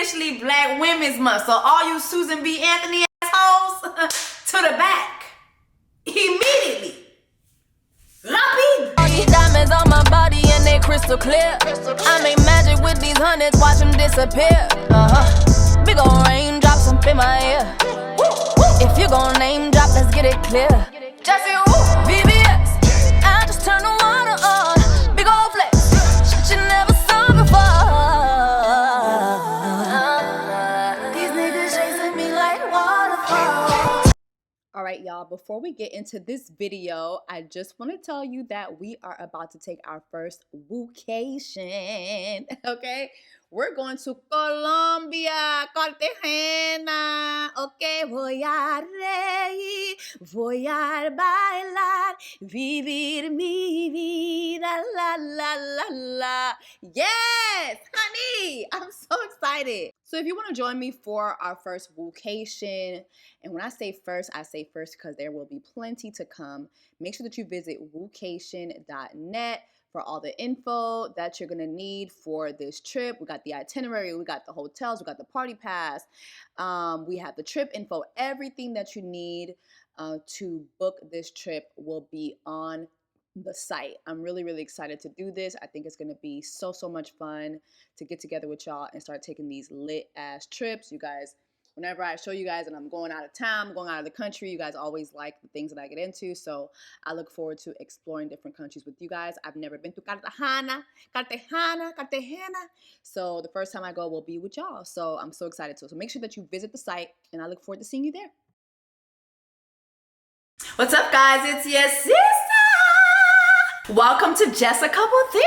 officially Black Women's Month. So all you Susan B. Anthony assholes, to the back. Immediately. Rapid. All these diamonds on my body and they crystal clear. I make magic with these hundreds, watch them disappear. Big ol' raindrops up in my ear. If you gon' name drop, let's get it clear. Jessie Woo, VVS. I just turn the water on. Big ol' flex, shit you never saw before. These niggas chasing me like waterfalls. All right, y'all, before we get into this video, I just want to tell you that we are about to take our first woocation, okay? We're going to Colombia, Cartagena, okay? Voy a reír, voy a bailar, vivir mi vida, la, la, la, la. Yes, honey, I'm so excited. So if you want to join me for our first woocation, and when I say first because there will be plenty to come, make sure that you visit woocation.net for all the info that you're gonna need for this trip. We got the itinerary, we got the hotels, we got the party pass, we have the trip info. Everything that you need to book this trip will be on the site. I'm really, really excited to do this. I think it's gonna be so much fun to get together with y'all and start taking these lit ass trips. You guys, whenever I show you guys that I'm going out of town, going out of the country, you guys always like the things that I get into. So I look forward to exploring different countries with you guys. I've never been to Cartagena. So the first time I go will be with y'all. So I'm so excited to. So make sure that you visit the site, and I look forward to seeing you there. What's up, guys? It's your sister. Welcome to Just a Couple Things.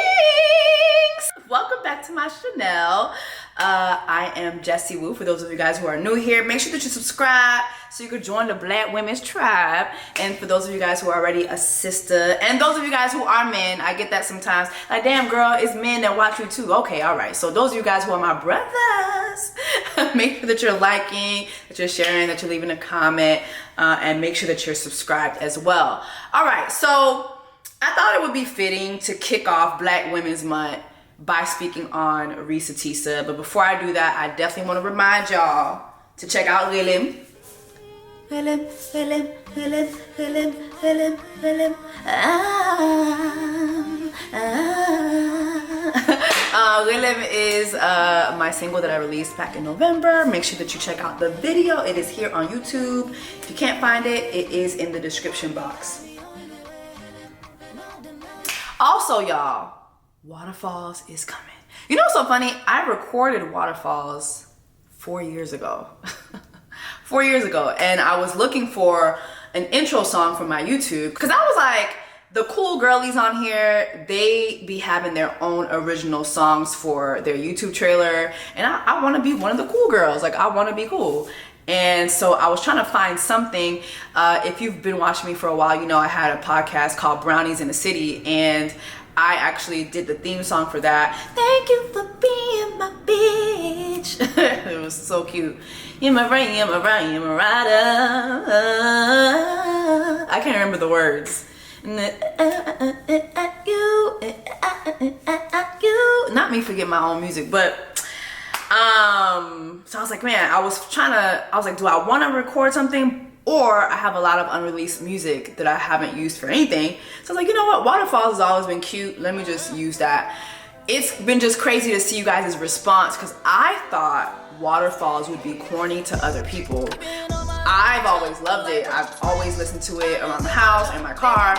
Welcome back to my channel. I am Jessie Woo. For those of you guys who are new here, make sure that you subscribe so you can join the Black Women's Tribe. And for those of you guys who are already a sister, and those of you guys who are men, I get that sometimes. Like, damn girl, it's men that watch you too. Okay, all right. So those of you guys who are my brothers, make sure that you're liking, that you're sharing, that you're leaving a comment, and make sure that you're subscribed as well. All right, so I thought it would be fitting to kick off Black Women's Month by speaking on Reesa Teesa. But before I do that, I definitely want to remind y'all to check out RELEM. RELEM. RELEM is my single that I released back in November. Make sure that you check out the video. It is here on YouTube. If you can't find it, it is in the description box. Also, y'all, Waterfalls is coming. You know what's so funny? I recorded Waterfalls 4 years ago. 4 years ago. And I was looking for an intro song for my YouTube, because I was like, the cool girlies on here, they be having their own original songs for their YouTube trailer. And I want to be one of the cool girls. Like, I want to be cool. And so I was trying to find something. If you've been watching me for a while, you know I had a podcast called Brownies in the City, and I actually did the theme song for that. Thank you for being my bitch. It was so cute. You're my right, you're my right, you're my rider. I can't remember the words. Not me forget my own music, but so I was like, man, I was like, do I want to record something? Or I have a lot of unreleased music that I haven't used for anything. So I was like, you know what? Waterfalls has always been cute. Let me just use that. It's been just crazy to see you guys' response, because I thought Waterfalls would be corny to other people. I've always loved it. I've always listened to it around the house, in my car.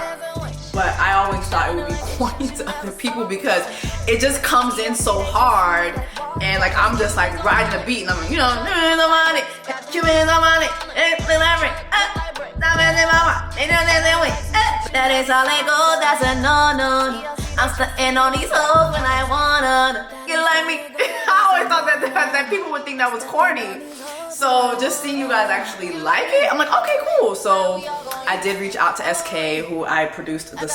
But I always thought it would be corny to other people because it just comes in so hard. And like, I'm just like riding the beat, and I'm like, you know, that is all I go, that's a no. I'm stunting on these hoes when I wanna get like me. I always thought that people would think that was corny. So just seeing you guys actually like it, I'm like, okay, cool. So I did reach out to SK, who produced the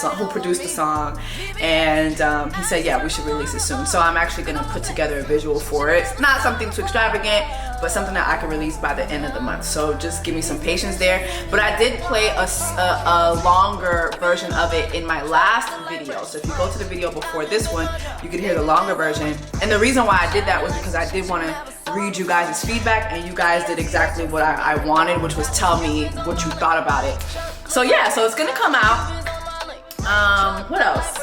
song, and he said, yeah, we should release it soon. So I'm actually gonna put together a visual for it. It's not something too extravagant, but something that I can release by the end of the month. So just give me some patience there. But I did play a longer version of it in my last video. So if you go to the video before this one, you could hear the longer version. And the reason why I did that was because I did want to read you guys' feedback, and you guys did exactly what I wanted, which was tell me what you thought about it. So yeah, so it's gonna come out. What else?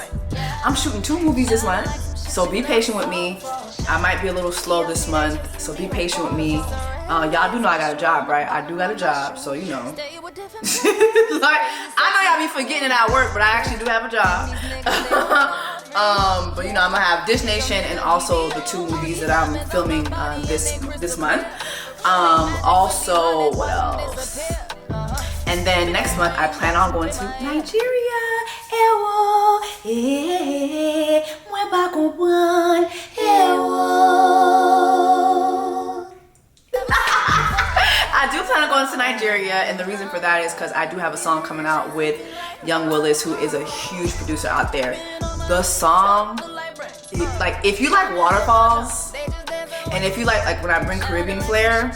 I'm shooting 2 movies this month, so be patient with me. I might be a little slow this month, so be patient with me. Y'all do know I got a job, right? I do got a job, so you know. Like, I know y'all be forgetting it at work, but I actually do have a job. But you know, I'm gonna have Dish Nation and also the 2 movies that I'm filming this month. Also, what else? And then next month, I plan on going to Nigeria. I do plan on going to Nigeria, and the reason for that is because I do have a song coming out with Young Willis, who is a huge producer out there. The song, like, if you like waterfalls, and if you like when I bring Caribbean flair,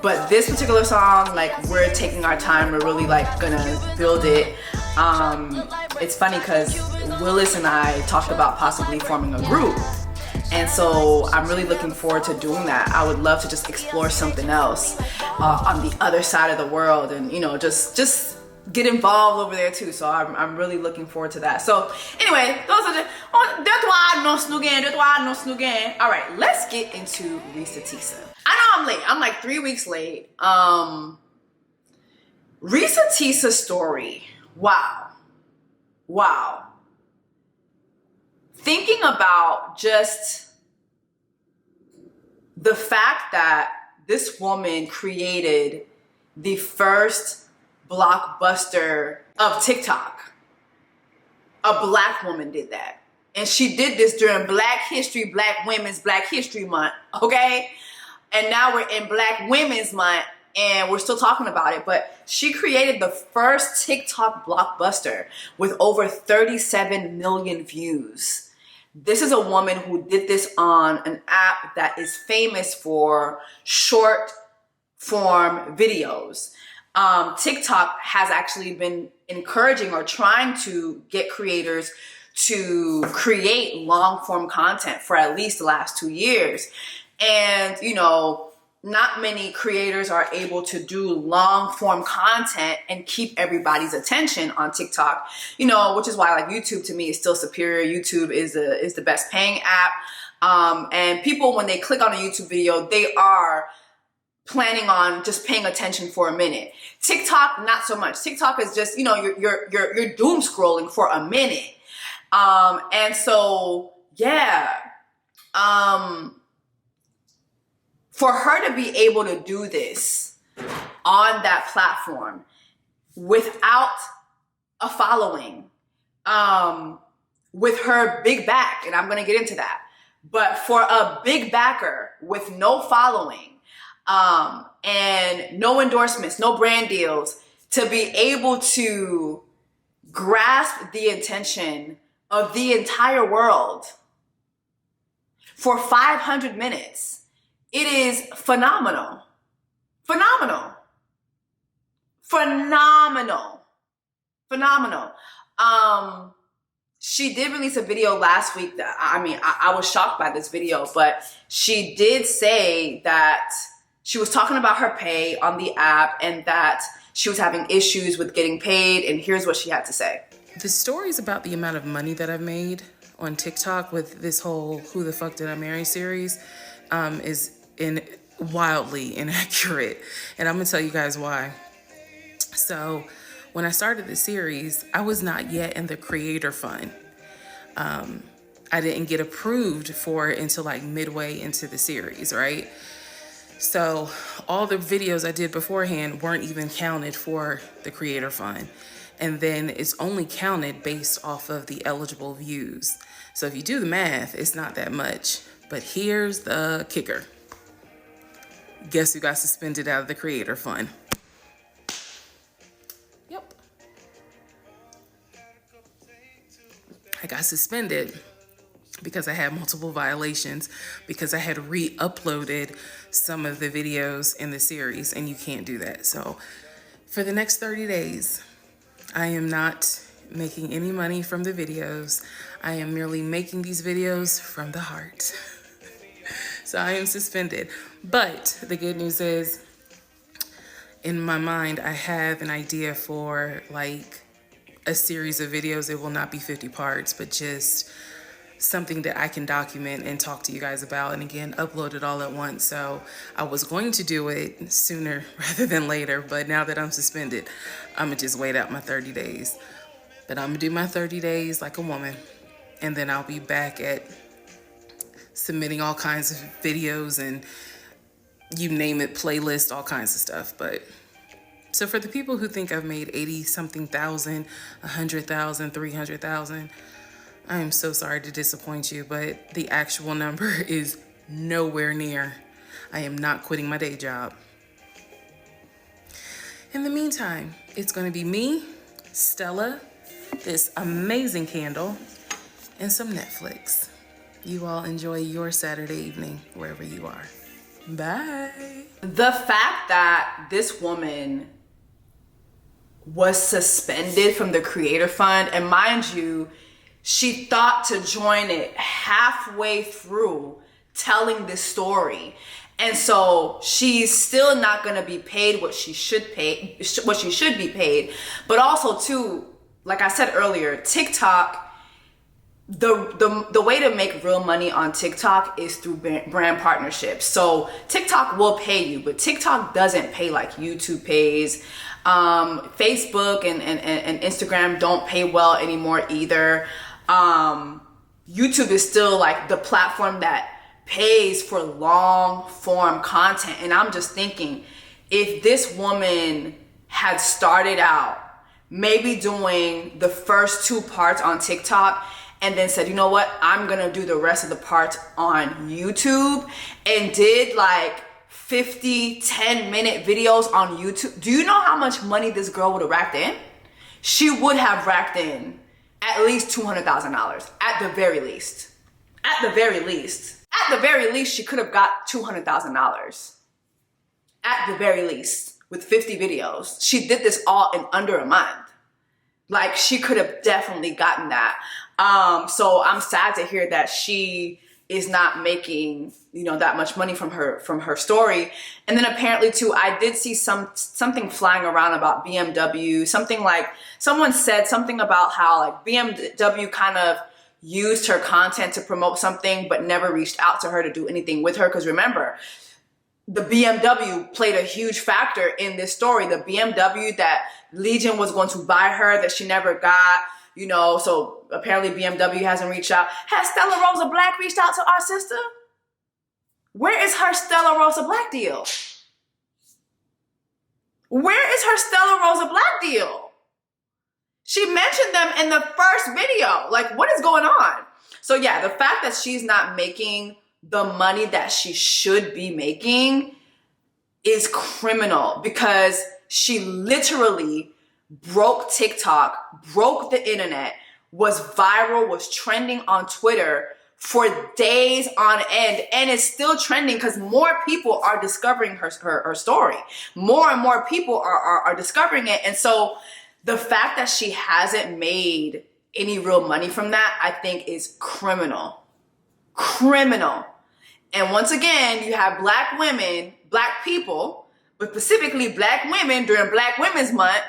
but this particular song, like, we're taking our time, we're really like gonna build it. It's funny because Willis and I talked about possibly forming a group. And so I'm really looking forward to doing that. I would love to just explore something else on the other side of the world, and you know, just get involved over there too. So I'm really looking forward to that. So anyway, those are the all right, let's get into Reesa Teesa. I know I'm late. I'm like 3 weeks late. Reesa Teesa's story. Wow. Thinking about just the fact that this woman created the first blockbuster of TikTok. A Black woman did that. And she did this during Black Women's Black History Month, okay? And now we're in Black Women's Month, and we're still talking about it, but she created the first TikTok blockbuster with over 37 million views. This is a woman who did this on an app that is famous for short form videos. TikTok has actually been encouraging or trying to get creators to create long form content for at least the last 2 years. And, you know, not many creators are able to do long form content and keep everybody's attention on TikTok, you know, which is why like YouTube to me is still superior. YouTube is the best paying app. And people, when they click on a YouTube video, they are planning on just paying attention for a minute. TikTok, not so much. TikTok is just, you know, you're doom scrolling for a minute. And so, yeah, for her to be able to do this on that platform without a following, with her big back, and I'm going to get into that, but for a big backer with no following, and no endorsements, no brand deals, to be able to grasp the attention of the entire world for 500 minutes. It is phenomenal. She did release a video last week that, I was shocked by this video, but she did say that she was talking about her pay on the app and that she was having issues with getting paid, and here's what she had to say. The stories about the amount of money that I've made on TikTok with this whole Who the Fuck Did I Marry series is wildly inaccurate. And I'm gonna tell you guys why. So when I started the series, I was not yet in the creator fund. I didn't get approved for it until like midway into the series, right? So all the videos I did beforehand weren't even counted for the creator fund. And then it's only counted based off of the eligible views. So if you do the math, it's not that much. But here's the kicker. Guess who got suspended out of the creator fund? Yep. I got suspended because I had multiple violations, because I had re-uploaded some of the videos in the series, and you can't do that. So for the next 30 days, I am not making any money from the videos. I am merely making these videos from the heart. So I am suspended. But the good news is, in my mind, I have an idea for like a series of videos. It will not be 50 parts, but just something that I can document and talk to you guys about, and again, upload it all at once. So I was going to do it sooner rather than later, but now that I'm suspended, I'm gonna just wait out my 30 days. But I'm gonna do my 30 days like a woman, and then I'll be back at submitting all kinds of videos and you name it, playlist, all kinds of stuff. But so for the people who think I've made 80 something thousand, 100,000, 300,000, I am so sorry to disappoint you, but the actual number is nowhere near. I am not quitting my day job. In the meantime, it's going to be me, Stella, this amazing candle, and some Netflix. You all enjoy your Saturday evening wherever you are. Bye. The fact that this woman was suspended from the Creator Fund, and mind you, she thought to join it halfway through telling this story. And so she's still not going to be paid what she should be paid. But also too, like I said earlier, TikTok, the way to make real money on TikTok is through brand partnerships. So TikTok will pay you, but TikTok doesn't pay like YouTube pays. Facebook and Instagram don't pay well anymore either. YouTube is still like the platform that pays for long form content. And I'm just thinking, if this woman had started out maybe doing the first 2 parts on TikTok and then said, you know what, I'm gonna do the rest of the parts on YouTube, and did like 50 10-minute videos on YouTube, do you know how much money this girl would have racked in? She would have racked in at least $200,000 at the very least. At the very least. At the very least, she could have got $200,000. At the very least, with 50 videos. She did this all in under a month. Like, she could have definitely gotten that. So I'm sad to hear that she is not making, that much money from her story. And then apparently too, I did see something flying around about BMW, someone said something about how like BMW kind of used her content to promote something, but never reached out to her to do anything with her. Because remember, the BMW played a huge factor in this story. The BMW that Legion was going to buy her that she never got, so apparently BMW hasn't reached out. Has Stella Rosa Black reached out to our sister? Where is her Stella Rosa Black deal? Where is her Stella Rosa Black deal? She mentioned them in the first video. Like, what is going on? So yeah, the fact that she's not making the money that she should be making is criminal, because she literally broke TikTok, broke the internet, was viral, was trending on Twitter for days on end, and is still trending because more people are discovering her story. More and more people are discovering it. And so the fact that she hasn't made any real money from that, I think is criminal. Criminal. And once again, you have Black women, Black people, but specifically Black women during Black Women's Month,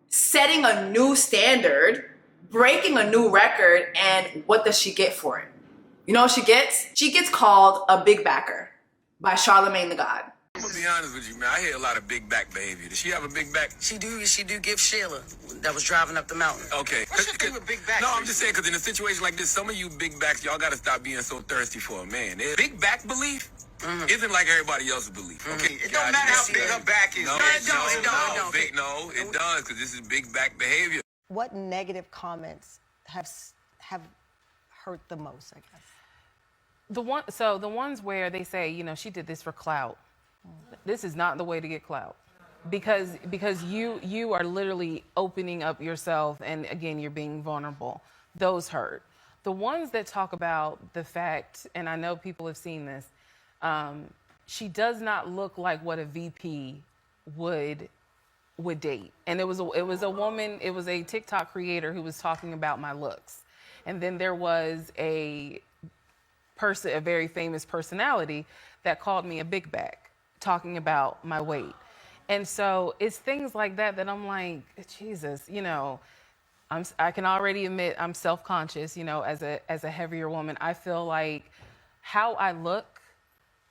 setting a new standard, breaking a new record, and what does she get for it? You know what she gets? She gets called a big backer by Charlamagne the God. I'm gonna be honest with you, man. I hear a lot of big back behavior. Does she have a big back? She do give Sheila that was driving up the mountain. Okay. What's your thing with big back? No, I'm just saying, because in a situation like this, some of you big backs, y'all gotta stop being so thirsty for a man. Big back belief isn't like everybody else's belief. Okay. It don't matter how big her back is. No, it don't. it does, because this is big back behavior. What negative comments have hurt the most, I guess? The ones where they say, she did this for clout. This is not the way to get clout, because you are literally opening up yourself, and again, you're being vulnerable. Those hurt. The ones that talk about the fact, and I know people have seen this, she does not look like what a VP would date. And it was a woman, it was a TikTok creator who was talking about my looks. And then there was a person, a very famous personality that called me a big back, talking about my weight. And so it's things like that that I'm like, Jesus, you know, I can already admit I'm self-conscious, you know, as a heavier woman. I feel like how I look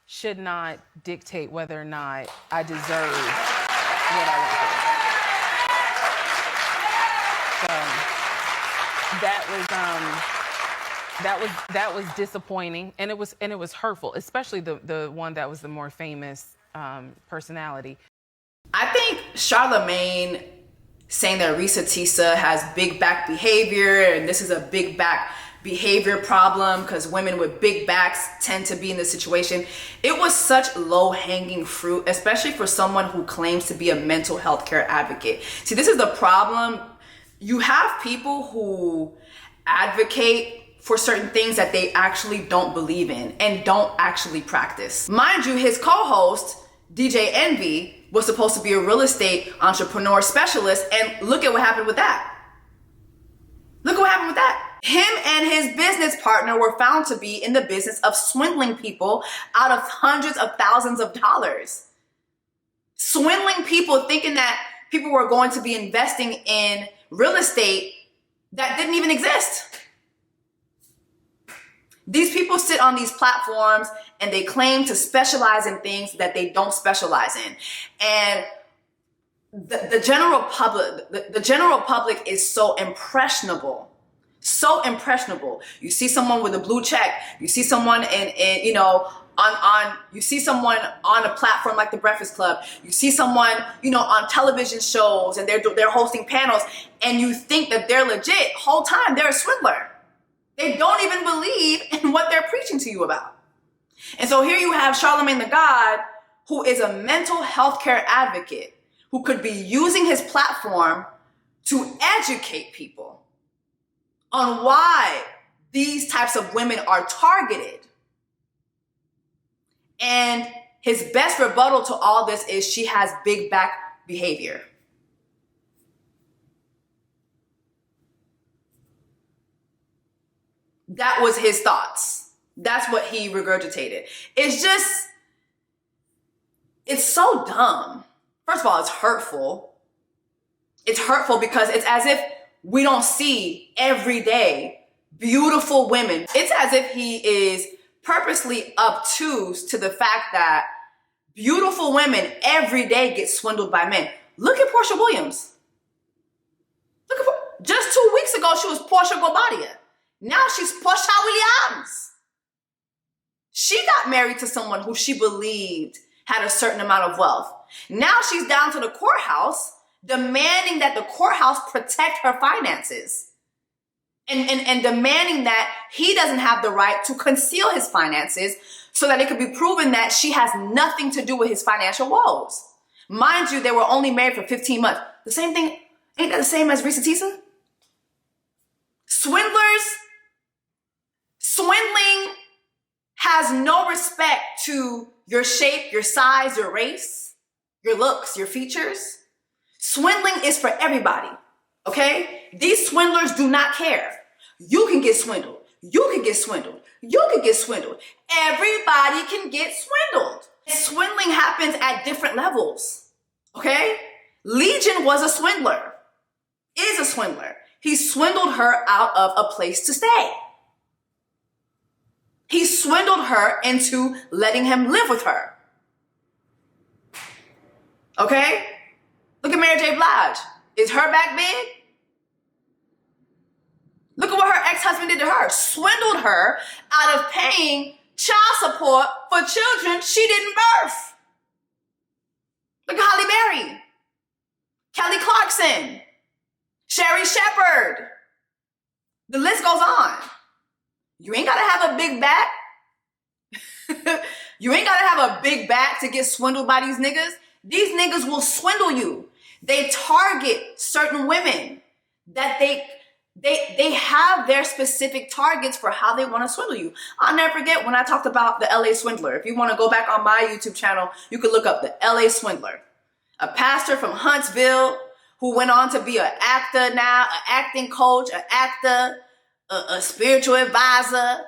should not dictate whether or not I deserve what I want. So that was disappointing, and it was hurtful, especially the one that was the more famous personality. I think Charlamagne saying that Reesa Teesa has big back behavior and this is a big back behavior problem because women with big backs tend to be in this situation. It was such low-hanging fruit, especially for someone who claims to be a mental health care advocate. See, this is the problem. You have people who advocate for certain things that they actually don't believe in and don't actually practice. Mind you, his co-host, DJ Envy, was supposed to be a real estate entrepreneur specialist, and look at what happened with that. Look at what happened with that. Him and his business partner were found to be in the business of swindling people out of hundreds of thousands of dollars. Swindling people, thinking that people were going to be investing in real estate that didn't even exist. These people sit on these platforms and they claim to specialize in things that they don't specialize in. And the general public is so impressionable. So impressionable. You see someone with a blue check, you see someone in you know, you see someone on a platform like the Breakfast Club, you see someone, you know, on television shows and they're hosting panels, and you think that they're legit. Whole time they're a swindler. They don't even believe in what they're preaching to you about. And so here you have Charlamagne the God, who is a mental health care advocate, who could be using his platform to educate people on why these types of women are targeted. And his best rebuttal to all this is she has big back behavior. That was his thoughts. That's what he regurgitated. It's so dumb. First of all, it's hurtful. It's hurtful because it's as if we don't see every day beautiful women. It's as if he is purposely obtuse to the fact that beautiful women every day get swindled by men. Look at Portia Williams. Just 2 weeks ago, she was Portia Gobadia. Now she's Portia Williams. She got married to someone who she believed had a certain amount of wealth. Now she's down to the courthouse demanding that the courthouse protect her finances and demanding that he doesn't have the right to conceal his finances so that it could be proven that she has nothing to do with his financial woes. Mind you, they were only married for 15 months. The same thing, ain't that the same as Reesa Teesa? Swindling has no respect to your shape, your size, your race, your looks, your features. Swindling is for everybody, okay? These swindlers do not care. You can get swindled. You can get swindled. You can get swindled. Everybody can get swindled. Swindling happens at different levels, okay? Legion was a swindler, is a swindler. He swindled her out of a place to stay. He swindled her into letting him live with her. Okay? Look at Mary J. Blige. Is her back big? Look at what her ex-husband did to her. Swindled her out of paying child support for children she didn't birth. Look at Halle Berry, Kelly Clarkson, Sherry Shepherd. The list goes on. You ain't gotta have a big back. You ain't gotta have a big back to get swindled by these niggas. These niggas will swindle you. They target certain women that they have their specific targets for how they want to swindle you. I'll never forget when I talked about the LA Swindler. If you want to go back on my YouTube channel, you could look up the LA Swindler. A pastor from Huntsville who went on to be an actor now, an acting coach, an actor, a spiritual advisor.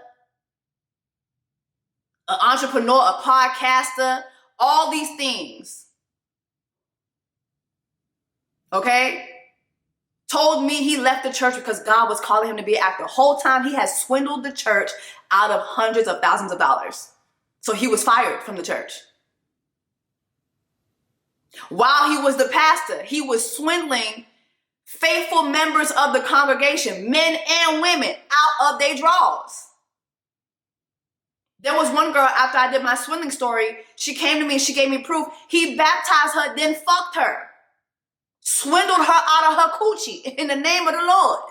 an entrepreneur, a podcaster, all these things. Okay? Told me he left the church because God was calling him to be an actor. The whole time he has swindled the church out of hundreds of thousands of dollars. So he was fired from the church. While he was the pastor, he was swindling faithful members of the congregation, men and women, out of their drawers. There was one girl, after I did my swindling story, she came to me and she gave me proof. He baptized her, then fucked her. Swindled her out of her coochie in the name of the Lord.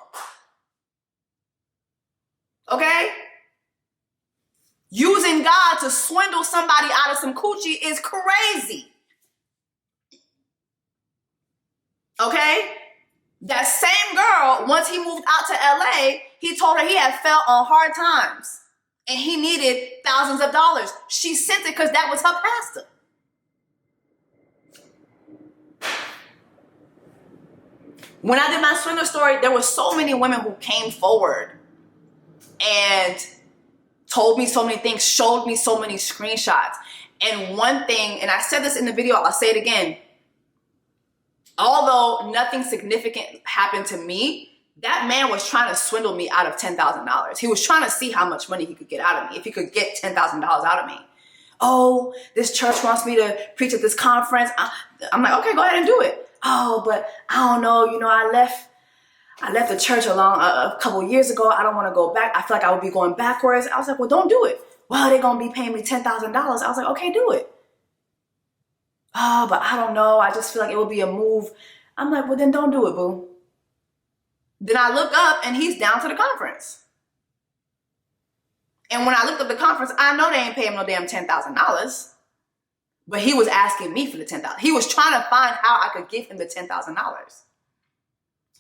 Okay? Using God to swindle somebody out of some coochie is crazy. Okay? That same girl, once he moved out to LA, he told her he had felt on hard times and he needed thousands of dollars. She sent it because that was her pastor. When I did my swindler story, there were so many women who came forward and told me so many things, showed me so many screenshots. And one thing, and I said this in the video, I'll say it again. Although nothing significant happened to me, that man was trying to swindle me out of $10,000. He was trying to see how much money he could get out of me, if he could get $10,000 out of me. Oh, this church wants me to preach at this conference. I'm like, okay, go ahead and do it. Oh, but I don't know. You know, I left the church a couple years ago. I don't want to go back. I feel like I would be going backwards. I was like, well, don't do it. Well, they're going to be paying me $10,000. I was like, okay, do it. Oh, but I don't know. I just feel like it would be a move. I'm like, well, then don't do it, boo. Then I look up and he's down to the conference. And when I looked up the conference, I know they ain't paying him no damn $10,000. But he was asking me for the $10,000. He was trying to find how I could give him the $10,000.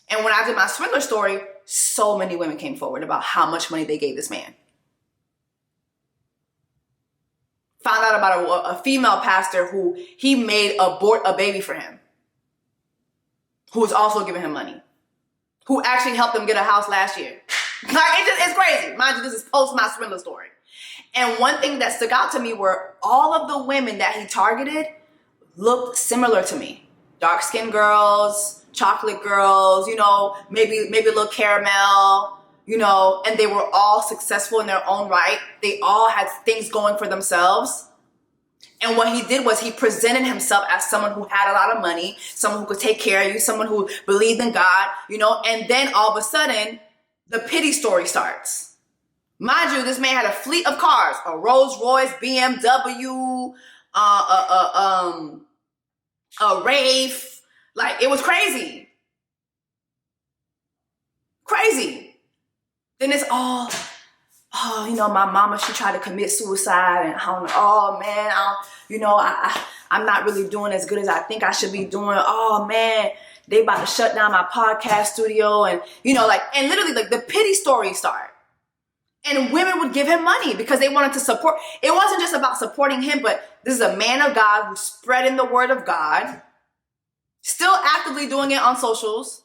And when I did my swindler story, so many women came forward about how much money they gave this man. Found out about a female pastor who he made abort a baby for him, who was also giving him money, who actually helped him get a house last year. Like, it's crazy. Mind you, this is post my swindler story. And one thing that stuck out to me were all of the women that he targeted looked similar to me. Dark-skinned girls, chocolate girls, you know, maybe a little caramel, you know, and they were all successful in their own right. They all had things going for themselves. And what he did was he presented himself as someone who had a lot of money, someone who could take care of you, someone who believed in God, you know, and then all of a sudden, the pity story starts. Mind you, this man had a fleet of cars, a Rolls Royce, BMW, a Wraith. Like, it was crazy. Crazy. Then it's all, you know, my mama, she tried to commit suicide, and I don't know, oh man, I'm not really doing as good as I think I should be doing. Oh man, they about to shut down my podcast studio, and you know, like, and literally like the pity stories start. And women would give him money because they wanted to support. It wasn't just about supporting him, but this is a man of God who's spreading the word of God, still actively doing it on socials,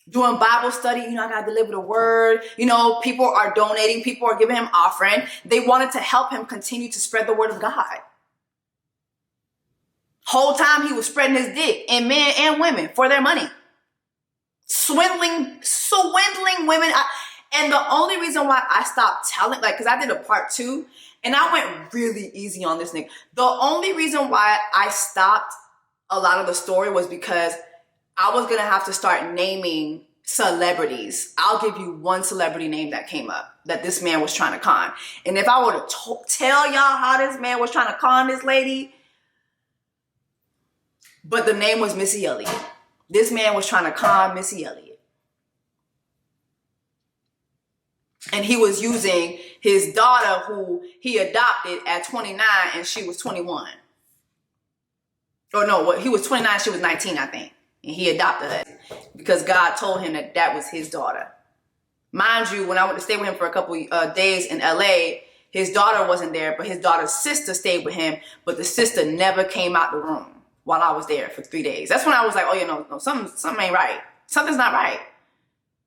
doing Bible study. You know, I got to deliver the word. You know, people are donating. People are giving him offering. They wanted to help him continue to spread the word of God. Whole time he was spreading his dick in men and women for their money. Swindling women. And the only reason why I stopped telling, like, because I did a part 2, and I went really easy on this nigga. The only reason why I stopped a lot of the story was because I was going to have to start naming celebrities. I'll give you one celebrity name that came up that this man was trying to con. And if I were to tell y'all how this man was trying to con this lady, but the name was Missy Elliott. This man was trying to con Missy Elliott. And he was using his daughter, who he adopted at 29, and she was 21. Or no, he was 29, she was 19, I think. And he adopted her because God told him that that was his daughter. Mind you, when I went to stay with him for a couple days in LA, his daughter wasn't there, but his daughter's sister stayed with him. But the sister never came out the room while I was there for 3 days. That's when I was like, oh, no, something ain't right. Something's not right.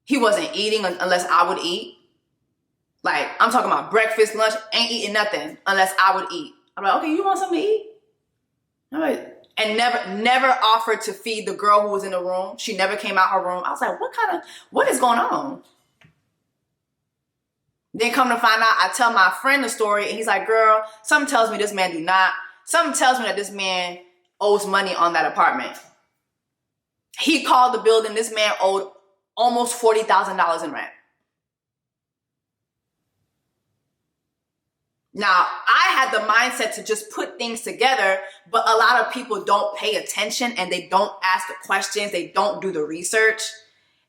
He wasn't eating unless I would eat. Like, I'm talking about breakfast, lunch, ain't eating nothing unless I would eat. I'm like, okay, you want something to eat? I'm like, and never offered to feed the girl who was in the room. She never came out her room. I was like, what is going on? Then come to find out, I tell my friend the story, and he's like, girl, something tells me this man do not. Something tells me that this man owes money on that apartment. He called the building. This man owed almost $40,000 in rent. Now, I had the mindset to just put things together, but a lot of people don't pay attention and they don't ask the questions. They don't do the research.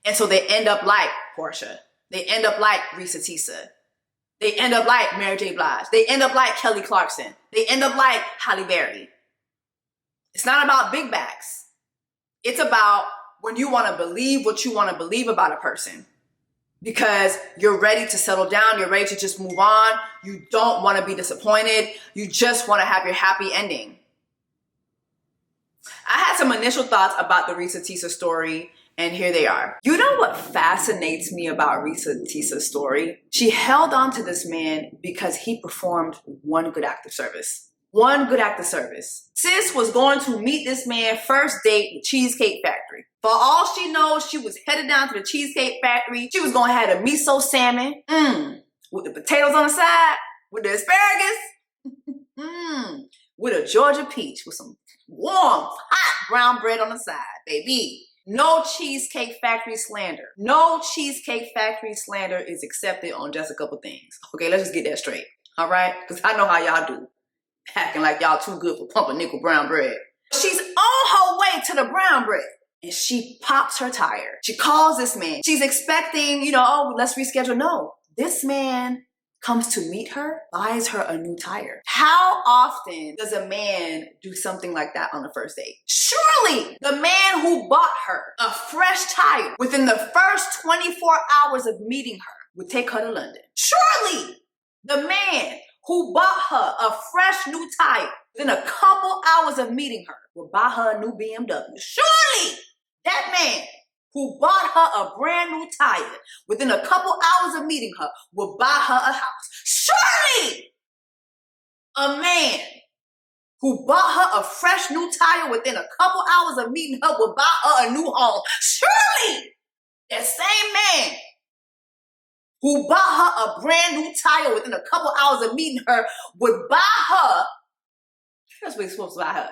And so they end up like Portia. They end up like Reesa Teesa. They end up like Mary J. Blige. They end up like Kelly Clarkson. They end up like Halle Berry. It's not about big bags. It's about when you want to believe what you want to believe about a person. Because you're ready to settle down. You're ready to just move on. You don't want to be disappointed. You just want to have your happy ending. I had some initial thoughts about the Reesa Teesa story, and here they are. You know what fascinates me about Reesa Teesa's story? She held on to this man because he performed one good act of service. One good act of service. Sis was going to meet this man first date at Cheesecake Factory. For all she knows, she was headed down to the Cheesecake Factory. She was going to have a miso salmon, with the potatoes on the side, with the asparagus, with a Georgia peach, with some warm, hot brown bread on the side, baby. No Cheesecake Factory slander. No Cheesecake Factory slander is accepted on just a couple things. Okay, let's just get that straight. All right? Because I know how y'all do. Acting like y'all too good for pumpernickel brown bread. She's on her way to the brown bread. And she pops her tire. She calls this man. She's expecting, oh, let's reschedule. No, this man comes to meet her, buys her a new tire. How often does a man do something like that on the first date? Surely the man who bought her a fresh tire within the first 24 hours of meeting her would take her to London. Surely the man who bought her a fresh new tire within a couple hours of meeting her would buy her a new BMW. Surely that man who bought her a brand new tire within a couple hours of meeting her would buy her a house. Surely a man who bought her a fresh new tire within a couple hours of meeting her would buy her a new home. Surely that same man who bought her a brand new tire within a couple hours of meeting her would buy her. That's what he's supposed to buy her.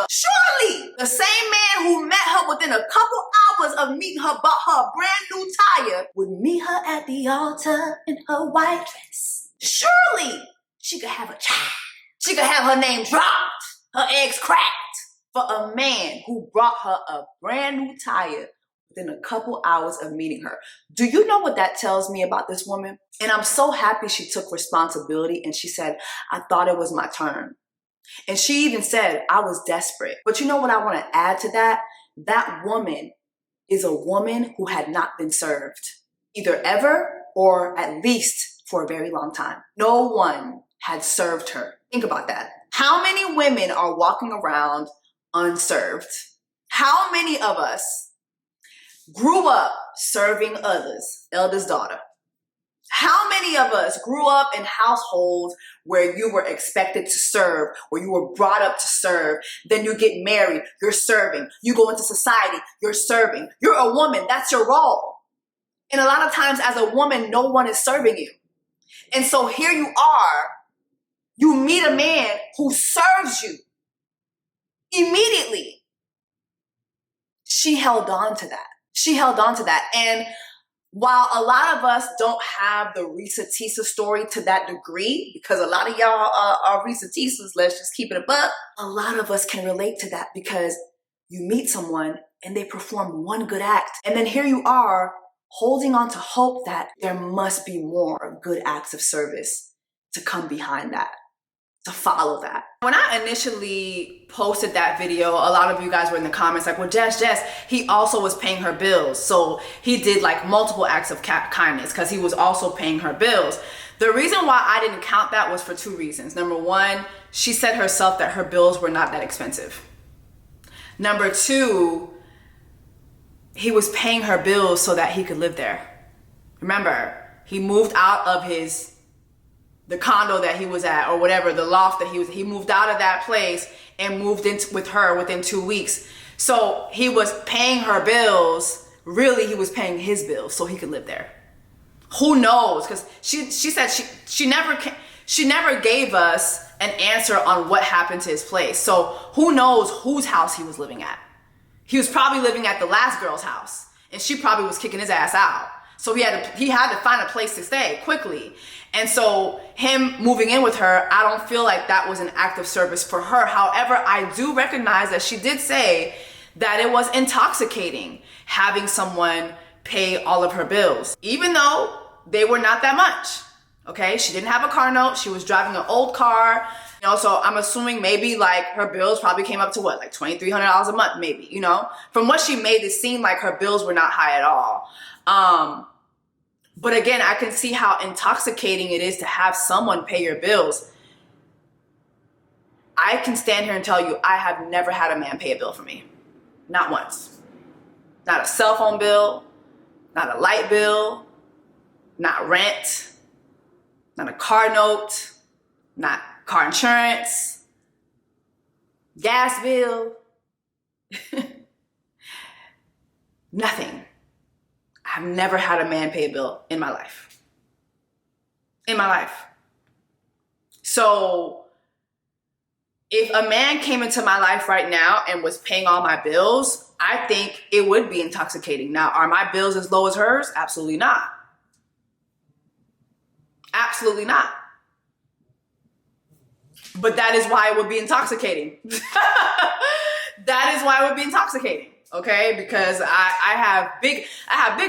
Surely the same man who met her within a couple hours of meeting her, bought her a brand new tire, would meet her at the altar in her white dress. Surely she could have a child. She could have her name dropped, her eggs cracked, for a man who brought her a brand new tire within a couple hours of meeting her. Do you know what that tells me about this woman? And I'm so happy she took responsibility and she said, I thought it was my turn. And she even said, I was desperate. But you know what I want to add to that? That woman is a woman who had not been served, either ever or at least for a very long time. No one had served her. Think about that. How many women are walking around unserved? How many of us grew up serving others, eldest daughter? How many of us grew up in households where you were expected to serve, where you were brought up to serve? Then you get married, you're serving. You go into society, you're serving. You're a woman, that's your role. And a lot of times as a woman, no one is serving you. And so here you are, you meet a man who serves you immediately. She held on to that. She held on to that. And while a lot of us don't have the Reesa Teesa story to that degree, because a lot of y'all are Reesa Teesas, let's just keep it a buck, a lot of us can relate to that because you meet someone and they perform one good act. And then here you are holding on to hope that there must be more good acts of service to come behind that, to follow that. When I initially posted that video, a lot of you guys were in the comments like, well, Jess, he also was paying her bills. So he did like multiple acts of kindness because he was also paying her bills. The reason why I didn't count that was for two reasons. Number one, she said herself that her bills were not that expensive. Number two, he was paying her bills so that he could live there. Remember, He moved out of the condo that he was at, or whatever, the loft that he moved out of that place and moved in with her within 2 weeks. So he was paying her bills. Really, he was paying his bills so he could live there. Who knows? Because she said she never gave us an answer on what happened to his place. So who knows whose house he was living at? He was probably living at the last girl's house, and she probably was kicking his ass out. So he had to find a place to stay quickly. And so him moving in with her, I don't feel like that was an act of service for her. However, I do recognize that she did say that it was intoxicating having someone pay all of her bills, even though they were not that much. Okay, she didn't have a car note. She was driving an old car. You know, so I'm assuming maybe like her bills probably came up to what, like $2,300 a month, maybe, you know? From what she made it seem like her bills were not high at all. But again, I can see how intoxicating it is to have someone pay your bills. I can stand here and tell you, I have never had a man pay a bill for me. Not once. Not a cell phone bill, not a light bill, not rent, not a car note, not car insurance, gas bill, nothing. I've never had a man pay a bill in my life. In my life. So if a man came into my life right now and was paying all my bills, I think it would be intoxicating. Now, are my bills as low as hers? Absolutely not. Absolutely not. But that is why it would be intoxicating. That is why it would be intoxicating. Okay, because I have big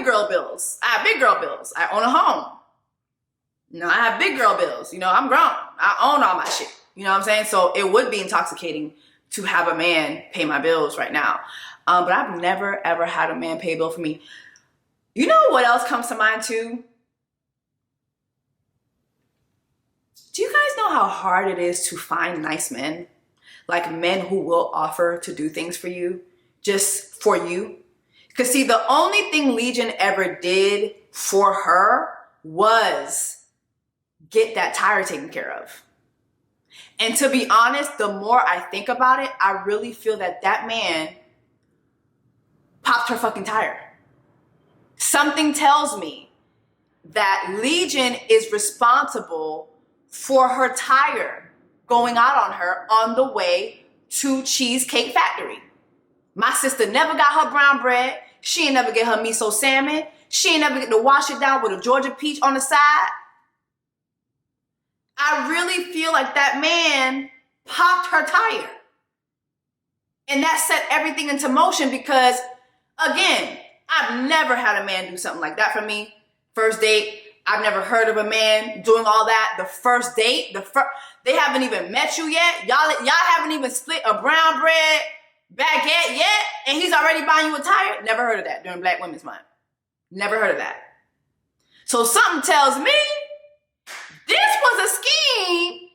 girl bills. I have big girl bills. I own a home. You know, I have big girl bills. You know, I'm grown. I own all my shit. You know what I'm saying? So it would be intoxicating to have a man pay my bills right now. But I've never, ever had a man pay a bill for me. You know what else comes to mind too? Do you guys know how hard it is to find nice men? Like men who will offer to do things for you. Just for you. Because see, the only thing Legion ever did for her was get that tire taken care of. And to be honest, the more I think about it, I really feel that that man popped her fucking tire. Something tells me that Legion is responsible for her tire going out on her on the way to Cheesecake Factory. My sister never got her brown bread. She ain't never get her miso salmon. She ain't never get to wash it down with a Georgia peach on the side. I really feel like that man popped her tire. And that set everything into motion because, again, I've never had a man do something like that for me. First date, I've never heard of a man doing all that. The first date, they haven't even met you yet. Y'all haven't even split a brown bread baguette yet, and he's already buying you a tire? Never heard of that during Black Women's Month. Never heard of that. So something tells me this was a scheme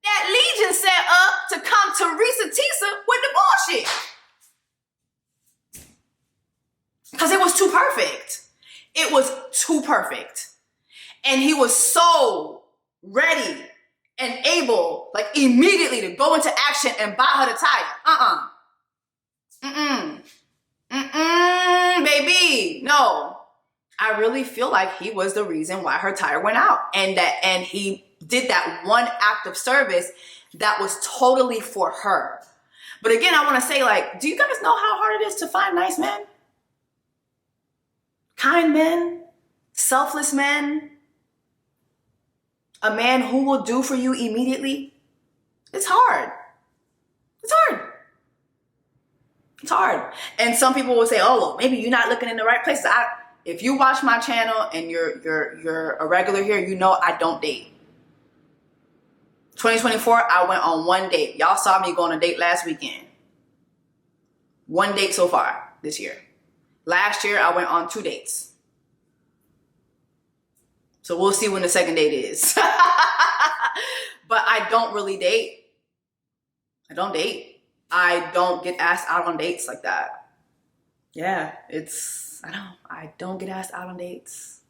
that Legion set up to come to Reesa Teesa with the bullshit. Because it was too perfect. It was too perfect. And he was so ready and able, like immediately to go into action and buy her the tire. Baby, no. I really feel like he was the reason why her tire went out. And he did that one act of service that was totally for her. But again, I want to say, like, do you guys know how hard it is to find nice men? Kind men? Selfless men? A man who will do for you immediately? It's hard. It's hard. It's hard. And some people will say, oh, well, maybe you're not looking in the right places. If you watch my channel and you're a regular here, you know I don't date. 2024, I went on one date. Y'all saw me go on a date last weekend. One date so far this year. Last year, I went on 2 dates. So we'll see when the second date is. But I don't really date. I don't date. I don't get asked out on dates like that. Yeah, I don't get asked out on dates.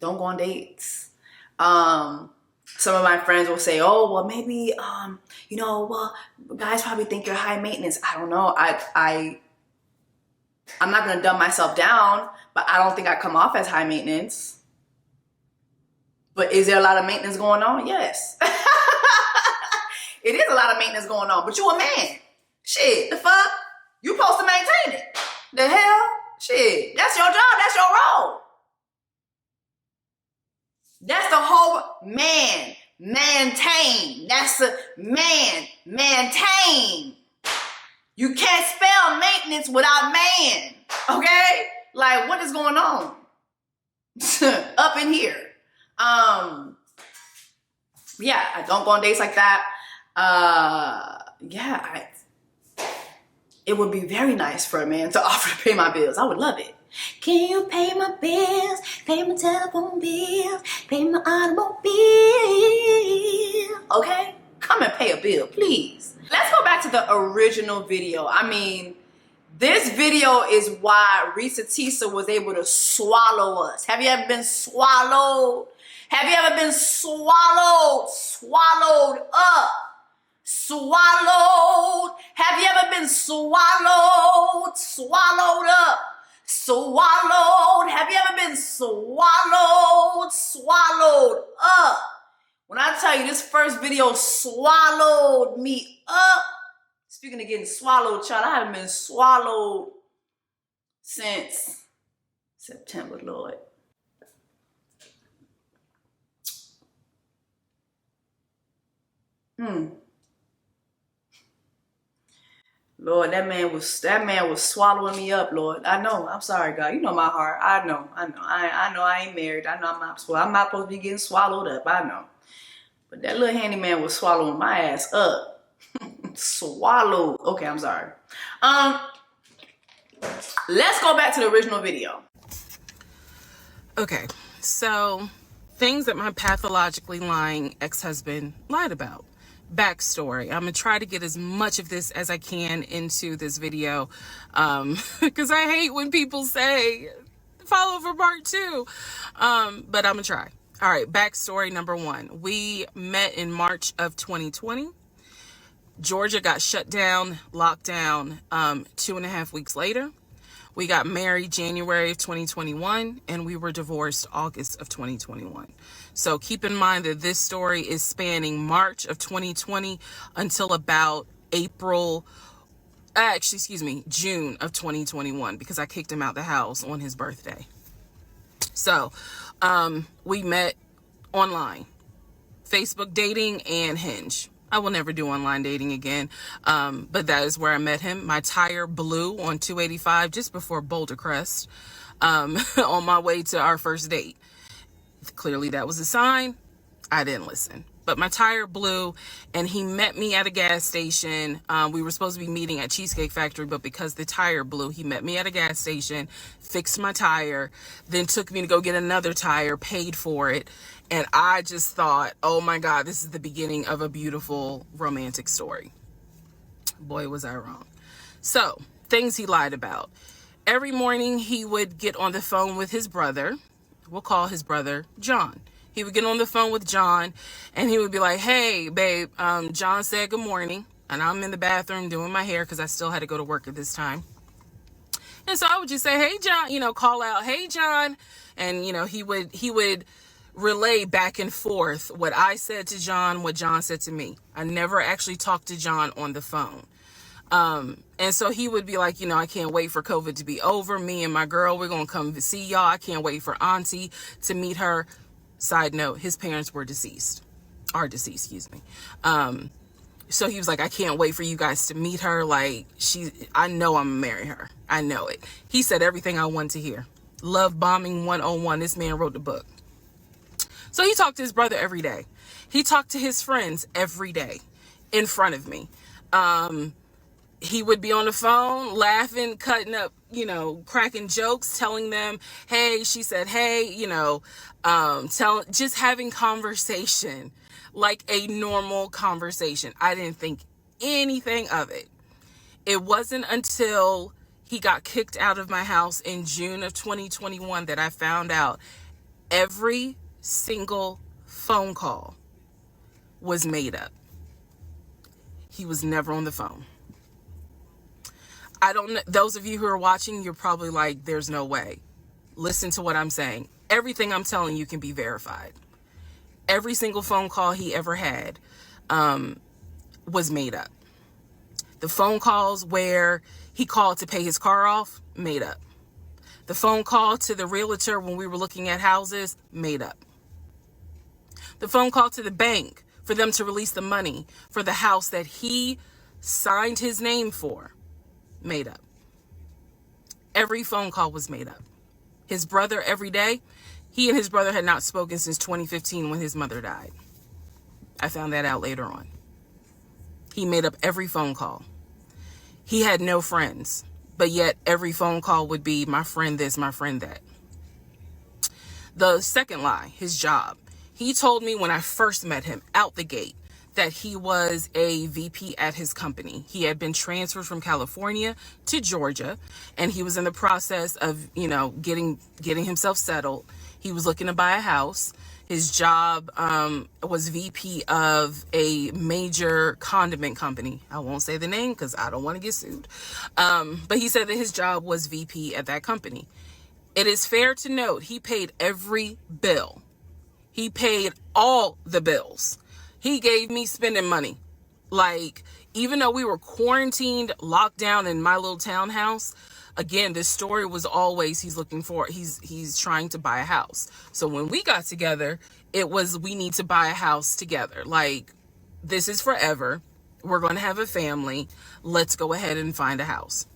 Don't go on dates. Some of my friends will say, oh, well, maybe, you know, well, guys probably think you're high maintenance. I don't know. I'm not going to dumb myself down, but I don't think I come off as high maintenance. But is there a lot of maintenance going on? Yes. It is a lot of maintenance going on, but you a man. Shit, the fuck? You supposed to maintain it. The hell? Shit, that's your job. That's your role. That's the whole man. Maintain. That's the man. Maintain. You can't spell maintenance without man. Okay? Like, what is going on? Up in here. Yeah, I don't go on dates like that. It would be very nice for a man to offer to pay my bills. I would love it. Can you pay my bills? Pay my telephone bills? Pay my automobile? Okay? Come and pay a bill, please. Let's go back to the original video. I mean, this video is why Reesa Teesa was able to swallow us. Have you ever been swallowed? Have you ever been swallowed? Swallowed up. Swallowed. Have you ever been swallowed? Swallowed up. Swallowed. Have you ever been swallowed? Swallowed up. When I tell you this first video swallowed me up, speaking of getting swallowed, child, I haven't been swallowed since September, Lord. Lord, that man was swallowing me up, Lord. I know. I'm sorry, God. You know my heart. I know. I know I ain't married. I know I'm not supposed to be getting swallowed up. I know. But that little handyman was swallowing my ass up. Swallowed. Okay, I'm sorry. Let's go back to the original video. Okay, so things that my pathologically lying ex-husband lied about. Backstory. I'm gonna try to get as much of this as I can into this video, because I hate when people say follow for part 2, but I'm gonna try. All right, backstory number 1. We met in March of 2020. Georgia got shut down, locked down 2.5 weeks later. We got married January of 2021, and we were divorced August of 2021. So keep in mind that this story is spanning March of 2020 until about June of 2021, because I kicked him out the house on his birthday. So we met online, Facebook dating and Hinge. I will never do online dating again, but that is where I met him. My tire blew on 285 just before Boulder Crest on my way to our first date. Clearly that was a sign. I didn't listen. But my tire blew, and he met me at a gas station. We were supposed to be meeting at Cheesecake Factory, but because the tire blew, he met me at a gas station, fixed my tire, then took me to go get another tire, paid for it. And I just thought, oh my God, this is the beginning of a beautiful romantic story. Boy, was I wrong. So, things he lied about. Every morning he would get on the phone with his brother. We'll call his brother John. He would get on the phone with John, and he would be like, hey, babe, John said good morning. And I'm in the bathroom doing my hair because I still had to go to work at this time. And so I would just say, hey, John, call out, hey, John. And, he would relay back and forth what I said to John, what John said to me. I never actually talked to John on the phone. And so he would be like, I can't wait for COVID to be over. Me and my girl, we're going to come see y'all. I can't wait for Auntie to meet her. Side note, his parents are deceased, excuse me. So he was like, I can't wait for you guys to meet her. Like, I know I'm gonna marry her. I know it. He said everything I wanted to hear. Love bombing 101. This man wrote the book. So he talked to his brother every day. He talked to his friends every day in front of me. He would be on the phone laughing, cutting up, cracking jokes, telling them, hey, she said, hey, just having conversation, like a normal conversation. I didn't think anything of it. It wasn't until he got kicked out of my house in June of 2021 that I found out Every single phone call was made up. He was never on the phone. I don't know. Those of you who are watching, you're probably like, there's no way. Listen to what I'm saying. Everything I'm telling you can be verified. Every single phone call he ever had was made up. The phone calls where he called to pay his car off, made up. The phone call to the realtor when we were looking at houses, made up. The phone call to the bank for them to release the money for the house that he signed his name for, made up. Every phone call was made up. His brother, every day, he and his brother had not spoken since 2015 when his mother died. I found that out later on. He made up every phone call. He had no friends, but yet every phone call would be my friend this, my friend that. The second lie, his job. He told me when I first met him out the gate that he was a VP at his company. He had been transferred from California to Georgia, and he was in the process of, getting himself settled. He was looking to buy a house. His job was VP of a major condiment company. I won't say the name because I don't want to get sued. But he said that his job was VP at that company. It is fair to note he paid every bill. He paid all the bills. He gave me spending money. Like, even though we were quarantined, locked down in my little townhouse, again, this story was always he's trying to buy a house. So when we got together, it was we need to buy a house together. Like, this is forever. We're going to have a family. Let's go ahead and find a house.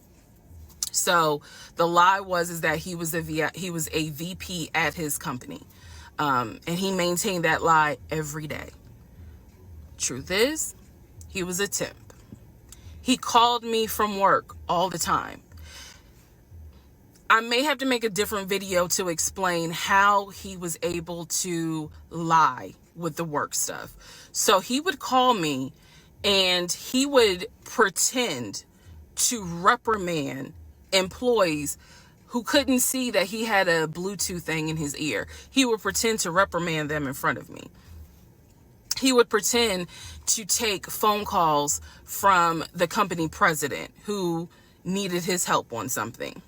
So the lie is that he was a VP at his company. And he maintained that lie every day. Truth is, he was a temp. He called me from work all the time. I may have to make a different video to explain how he was able to lie with the work stuff. So he would call me and he would pretend to reprimand employees who couldn't see that he had a Bluetooth thing in his ear. He would pretend to reprimand them in front of me. He would pretend to take phone calls from the company president who needed his help on something.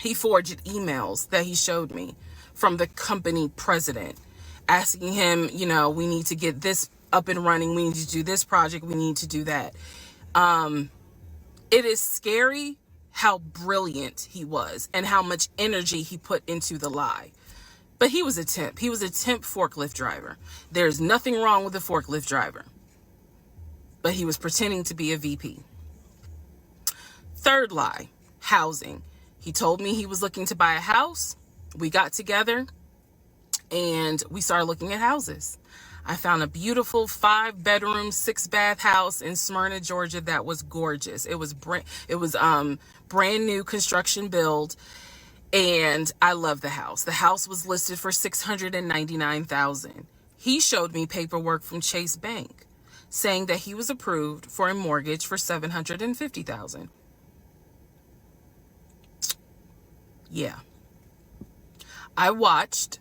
He forged emails that he showed me from the company president asking him, we need to get this up and running. We need to do this project. We need to do that. It is scary how brilliant he was and how much energy he put into the lie. But he was a temp. He was a temp forklift driver. There's nothing wrong with a forklift driver. But he was pretending to be a VP. Third lie, housing. He told me he was looking to buy a house. We got together and we started looking at houses. I found a beautiful 5-bedroom, 6-bath house in Smyrna, Georgia that was gorgeous. It was brand new construction build. And I love the house. The house was listed for $699,000. He showed me paperwork from Chase Bank saying that he was approved for a mortgage for $750,000. Yeah. I watched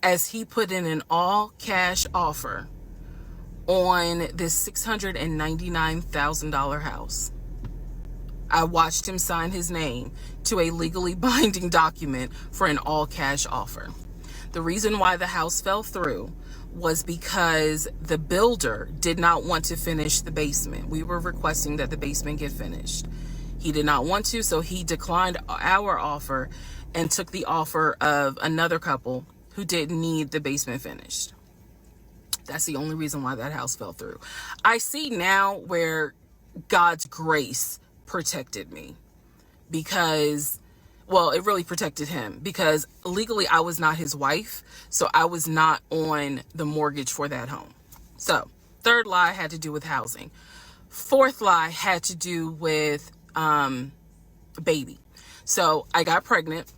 as he put in an all-cash offer on this $699,000 house. I watched him sign his name to a legally binding document for an all-cash offer. The reason why the house fell through was because the builder did not want to finish the basement. We were requesting that the basement get finished. He did not want to, so he declined our offer and took the offer of another couple who didn't need the basement finished. That's the only reason why that house fell through. I see now where God's grace protected me because, well, it really protected him because legally I was not his wife, so I was not on the mortgage for that home. So third lie had to do with housing. Fourth lie had to do with baby. So I got pregnant,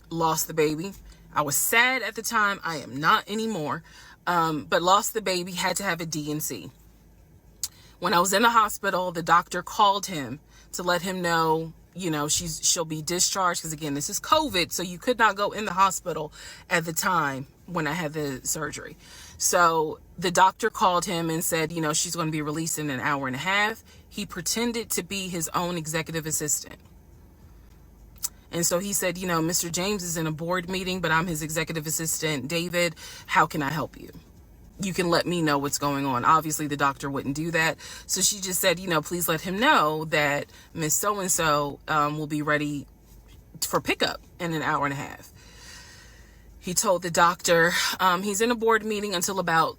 lost the baby. I was sad at the time. I am not anymore, but lost the baby, had to have a D&C. When I was in the hospital, the doctor called him to let him know you know, she'll be discharged, because again, this is COVID, so you could not go in the hospital at the time when I had the surgery. So the doctor called him and said, you know, she's going to be released in an hour and a half. He pretended to be his own executive assistant. And so he said, you know, Mr. James is in a board meeting, but I'm his executive assistant, David. How can I help you? You can let me know what's going on. Obviously, the doctor wouldn't do that. So she just said, you know, please let him know that Miss So-and-so will be ready for pickup in an hour and a half. He told the doctor he's in a board meeting until about,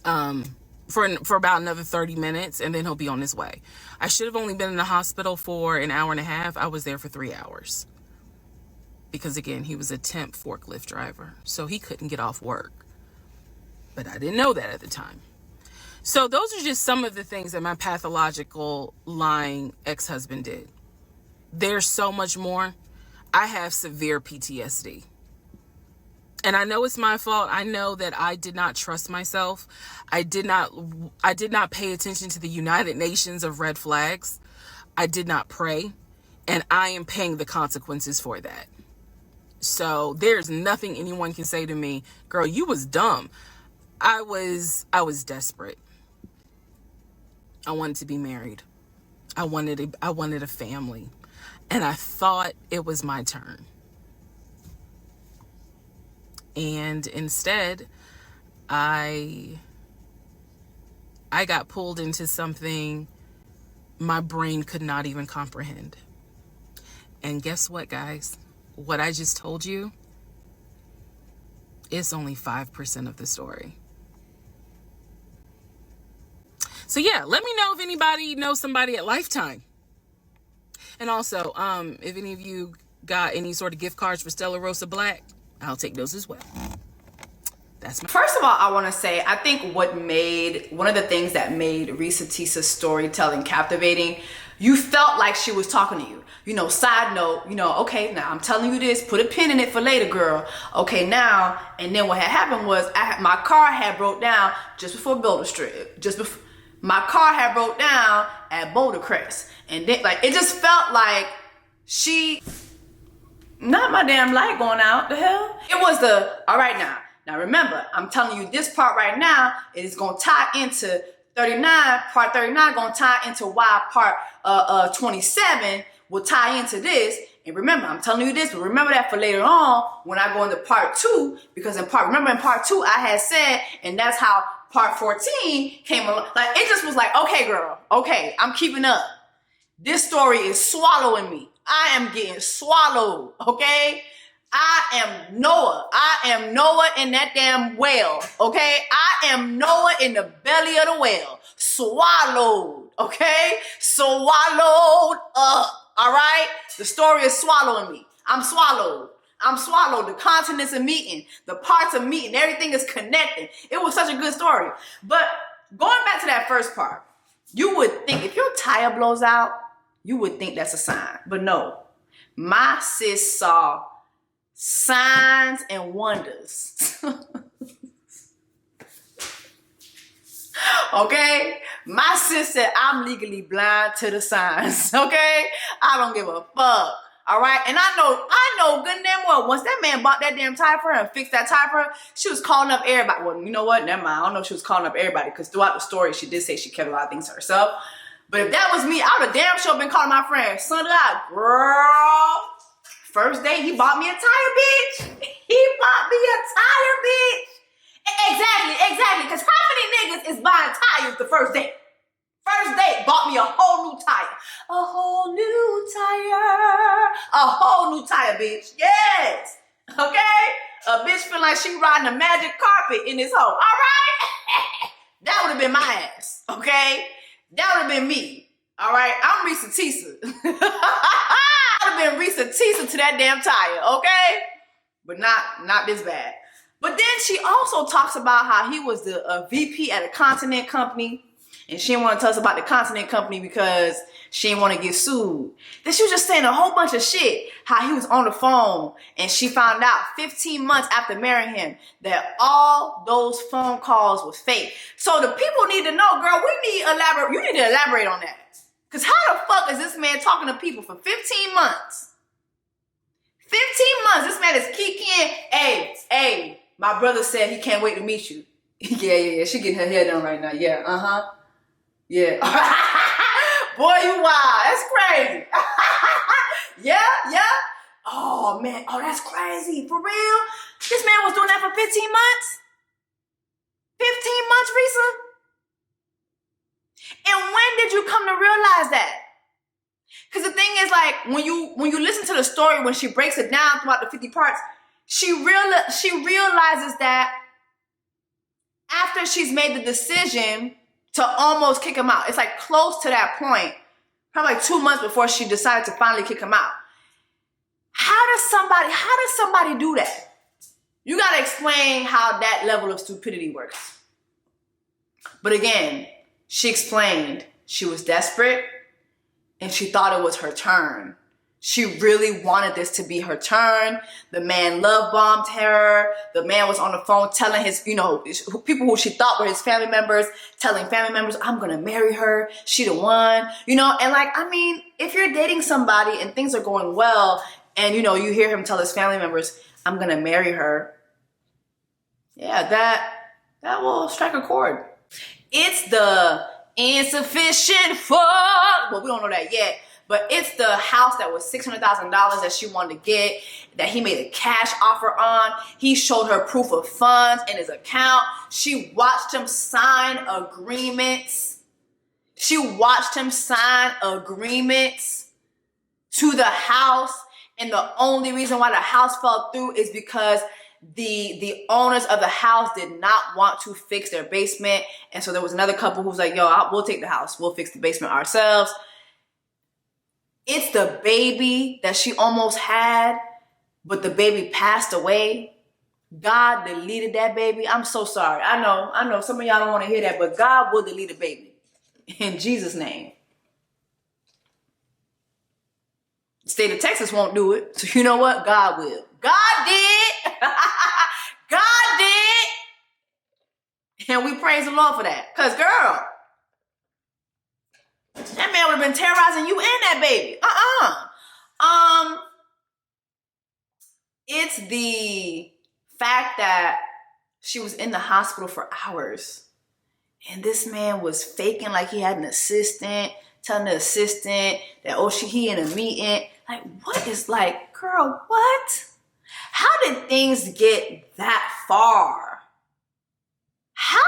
for about another 30 minutes, and then he'll be on his way. I should have only been in the hospital for an hour and a half. I was there for 3 hours. Because again, he was a temp forklift driver, so he couldn't get off work. But I didn't know that at the time. So those are just some of the things that my pathological lying ex-husband did. There's so much more. I have severe PTSD. And I know it's my fault. I know that I did not trust myself. I did not pay attention to the United Nations of red flags. I did not pray. And I am paying the consequences for that. So there's nothing anyone can say to me, girl, you was dumb. I was desperate. I wanted to be married. I wanted a family. And I thought it was my turn. And instead, I got pulled into something my brain could not even comprehend. And guess what, guys? What I just told you is only 5% of the story. So yeah, let me know if anybody knows somebody at Lifetime. And also, if any of you got any sort of gift cards for Stella Rosa Black, I'll take those as well. First of all, I want to say, I think one of the things that made Reesa Teesa's storytelling captivating, you felt like she was talking to you. You know, side note, you know, okay, now I'm telling you this, put a pin in it for later, girl. Okay, now, and then what had happened was my car had broke down just before Boulder Street. My car had broke down at Boulder Crest. And then, like, it just felt like not my damn light going out, the hell? It was all right now. Now remember, I'm telling you this part right now is going to tie into 39, part 39 going to tie into why part 27 will tie into this. And remember, I'm telling you this, but remember that for later on when I go into part 2, because in part 2 I had said, and that's how part 14 came along. Like, it just was like, okay, girl, okay, I'm keeping up. This story is swallowing me. I am getting swallowed, okay? I am Noah. I am Noah in that damn whale, okay? I am Noah in the belly of the whale. Swallowed, okay? Swallowed up, all right? The story is swallowing me. I'm swallowed. I'm swallowed. The continents are meeting. The parts are meeting. Everything is connecting. It was such a good story. But going back to that first part, you would think if your tire blows out, you would think that's a sign. But no, my sis saw signs and wonders. Okay? My sis said, I'm legally blind to the signs. Okay? I don't give a fuck. All right? And I know good and damn well, once that man bought that damn tire for her and fixed that tire for her, she was calling up everybody. Well, you know what? Never mind. I don't know if she was calling up everybody, because throughout the story, she did say she kept a lot of things to herself. But if that was me, I would have damn sure been calling my friend. Son of God, girl. First day, he bought me a tire, bitch. He bought me a tire, bitch. Exactly. Because how many niggas is buying tires the first day? First date, bought me a whole new tire. A whole new tire. A whole new tire, bitch. Yes. Okay? A bitch feel like she riding a magic carpet in this hole. All right? That would have been my ass. Okay? That would have been me. All right? I'm Reesa Teesa. I would have been Reesa Teesa to that damn tire. Okay? But not this bad. But then she also talks about how he was a VP at a continent company. And she didn't want to tell us about the continent company because she didn't want to get sued. Then she was just saying a whole bunch of shit. How he was on the phone and she found out 15 months after marrying him that all those phone calls was fake. So the people need to know, girl, you need to elaborate on that. Because how the fuck is this man talking to people for 15 months? 15 months, this man is kicking. Hey, my brother said he can't wait to meet you. Yeah. She getting her hair done right now. Yeah, Yeah. Boy, you wild. That's crazy. Yeah. Oh, man. Oh, that's crazy. For real? This man was doing that for 15 months? 15 months, Reesa? And when did you come to realize that? Because the thing is, like, when you listen to the story, when she breaks it down throughout the 50 parts, she realizes that after she's made the decision to almost kick him out, it's like close to that point, probably like 2 months before she decided to finally kick him out. How does somebody do that? You gotta explain how that level of stupidity works. But again, she explained she was desperate and she thought it was her turn. She really wanted this to be her turn. The man love bombed her. The man was on the phone telling his, people who she thought were his family members, telling family members, I'm gonna marry her. She the one, and like, I mean, if you're dating somebody and things are going well and, you hear him tell his family members, I'm gonna marry her. Yeah, that will strike a chord. It's the insufficient fuck. Well, we don't know that yet. But it's the house that was $600,000 that she wanted to get, that he made a cash offer on. He showed her proof of funds in his account. She watched him sign agreements. To the house. And the only reason why the house fell through is because the owners of the house did not want to fix their basement. And so there was another couple who was like, we'll take the house. We'll fix the basement ourselves. It's the baby that she almost had, but the baby passed away. God deleted that baby. I'm so sorry. I know some of y'all don't want to hear that, but God will delete a baby. In Jesus' name. The state of Texas won't do it. So you know what? God will. God did. God did. And we praise the Lord for that. Because, girl, that man would have been terrorizing you and that baby. It's the fact that she was in the hospital for hours. And this man was faking like he had an assistant, telling the assistant that, he in a meeting. Like, what is like, girl, what? How did things get that far? How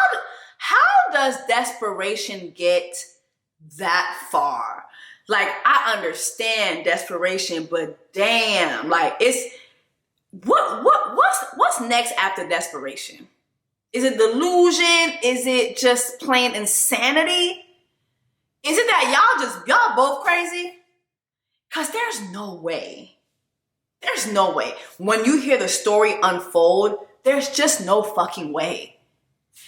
does desperation get that far? Like, I understand desperation, but damn, like, it's what's next after desperation? Is it delusion? Is it just plain insanity? Is it that y'all both crazy? Because there's no way. There's no way. When you hear the story unfold, there's just no fucking way.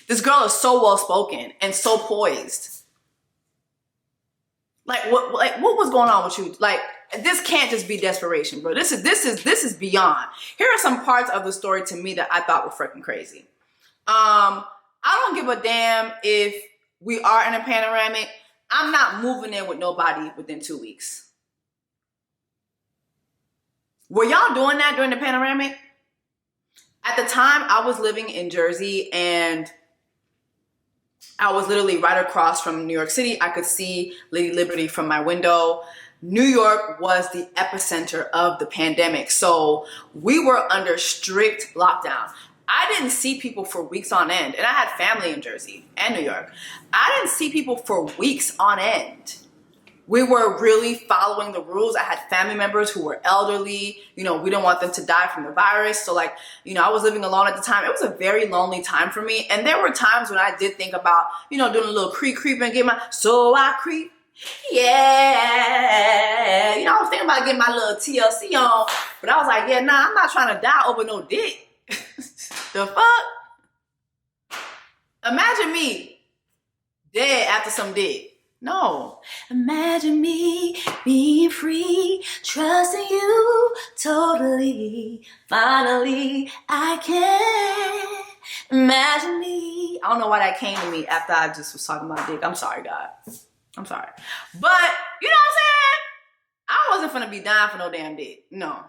This girl is so well spoken and so poised. What was going on with you? Like, this can't just be desperation, bro. This is beyond. Here are some parts of the story to me that I thought were freaking crazy. I don't give a damn if we are in a panoramic. I'm not moving in with nobody within 2 weeks. Were y'all doing that during the panoramic? At the time, I was living in Jersey and I was literally right across from New York City. I could see Lady Liberty from my window. New York was the epicenter of the pandemic. So we were under strict lockdown. I didn't see people for weeks on end. And I had family in Jersey and New York. I didn't see people for weeks on end. We were really following the rules. I had family members who were elderly. We didn't want them to die from the virus. So I was living alone at the time. It was a very lonely time for me. And there were times when I did think about, doing a little creep and get so I creep. Yeah. I was thinking about getting my little TLC on. But I was like, I'm not trying to die over no dick. The fuck? Imagine me dead after some dick. No. Imagine me being free, trusting you totally. Finally, I can. Imagine me. I don't know why that came to me after I just was talking about dick. I'm sorry, God. I'm sorry. But, you know what I'm saying? I wasn't finna be dying for no damn dick. No.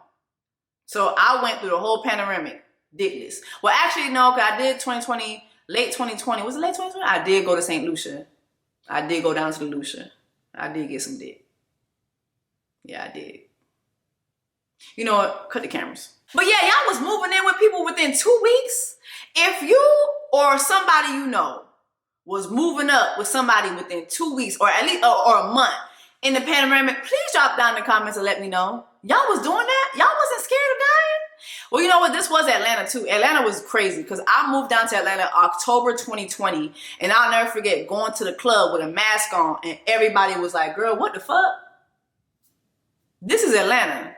So I went through the whole panoramic dickless. Well, actually, no, because I did 2020, late 2020. Was it late 2020? I did go to St. Lucia. I did go down to the Lucia. I did get some dick. Yeah, I did. You know what? Cut the cameras. But yeah, y'all was moving in with people within 2 weeks. If you or somebody you know was moving up with somebody within 2 weeks or at least or a month in the panoramic, please drop down in the comments and let me know. Y'all was doing that? Y'all wasn't scared of dying? Well, you know what? This was Atlanta too. Atlanta was crazy because I moved down to Atlanta October 2020, and I'll never forget going to the club with a mask on and everybody was like, girl, what the fuck? This is Atlanta.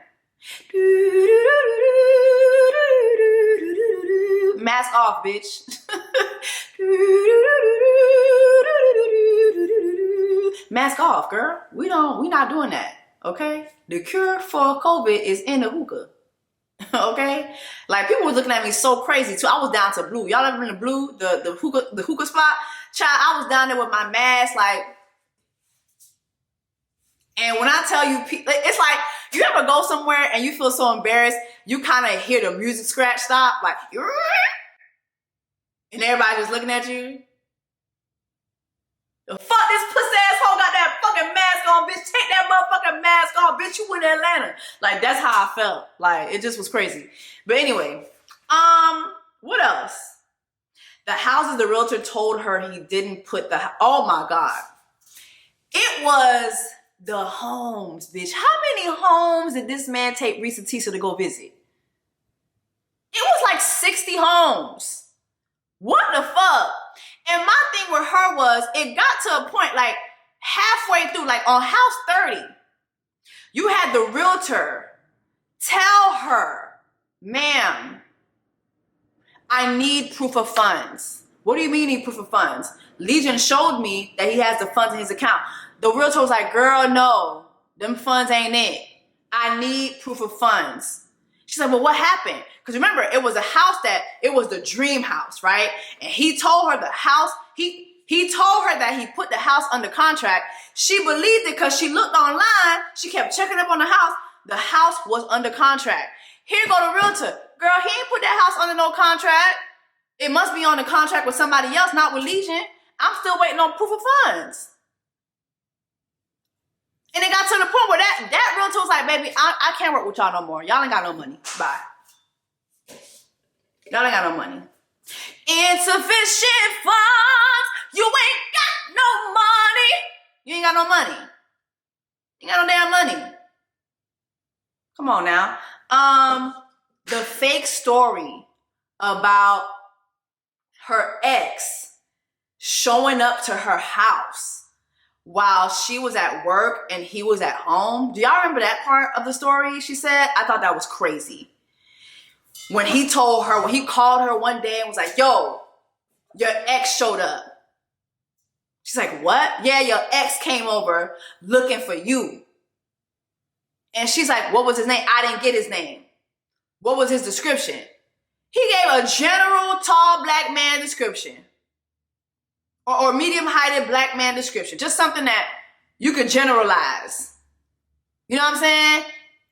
Mask off, bitch. Mask off, girl. We not doing that, okay? The cure for COVID is in the hookah, okay? Like, people was looking at me so crazy, too. I was down to Blue. Y'all ever been to Blue, the hookah spot? Child, I was down there with my mask, like, and when I tell you, it's like, you ever go somewhere and you feel so embarrassed, you kind of hear the music scratch stop, like, and everybody just looking at you. The fuck this pussy asshole got that fucking mask on, bitch. Take that motherfucking mask off, bitch. You in Atlanta. Like, that's how I felt. Like, it just was crazy. But anyway, what else? The houses the realtor told her he didn't put oh my God. It was the homes, bitch. How many homes did this man take Reesa Teesa to go visit? It was like 60 homes. What the fuck? And my thing with her was, it got to a point, like, halfway through, like, on house 30, you had the realtor tell her, ma'am, I need proof of funds. What do you mean you need proof of funds? Legion showed me that he has the funds in his account. The realtor was like, girl, no, them funds ain't it. I need proof of funds. She's like, well, what happened? Because remember, it was a house it was the dream house, right? And he told her the house, he told her that he put the house under contract. She believed it because she looked online. She kept checking up on the house. The house was under contract. Here go the realtor. Girl, he ain't put that house under no contract. It must be on the contract with somebody else, not with Legion. I'm still waiting on proof of funds. And it got to the point where that realtor was like, baby, I can't work with y'all no more. Y'all ain't got no money. Bye. Y'all ain't got no money. Insufficient funds. You ain't got no money. You ain't got no money. You ain't got no damn money. Come on now. The fake story about her ex showing up to her house while she was at work and he was at home. Do y'all remember that part of the story she said? I thought that was crazy. When he called her one day and was like, yo, your ex showed up. She's like, what? Yeah, your ex came over looking for you. And she's like, what was his name? I didn't get his name. What was his description? He gave a general tall black man description. Or medium-heighted black man description. Just something that you could generalize. You know what I'm saying?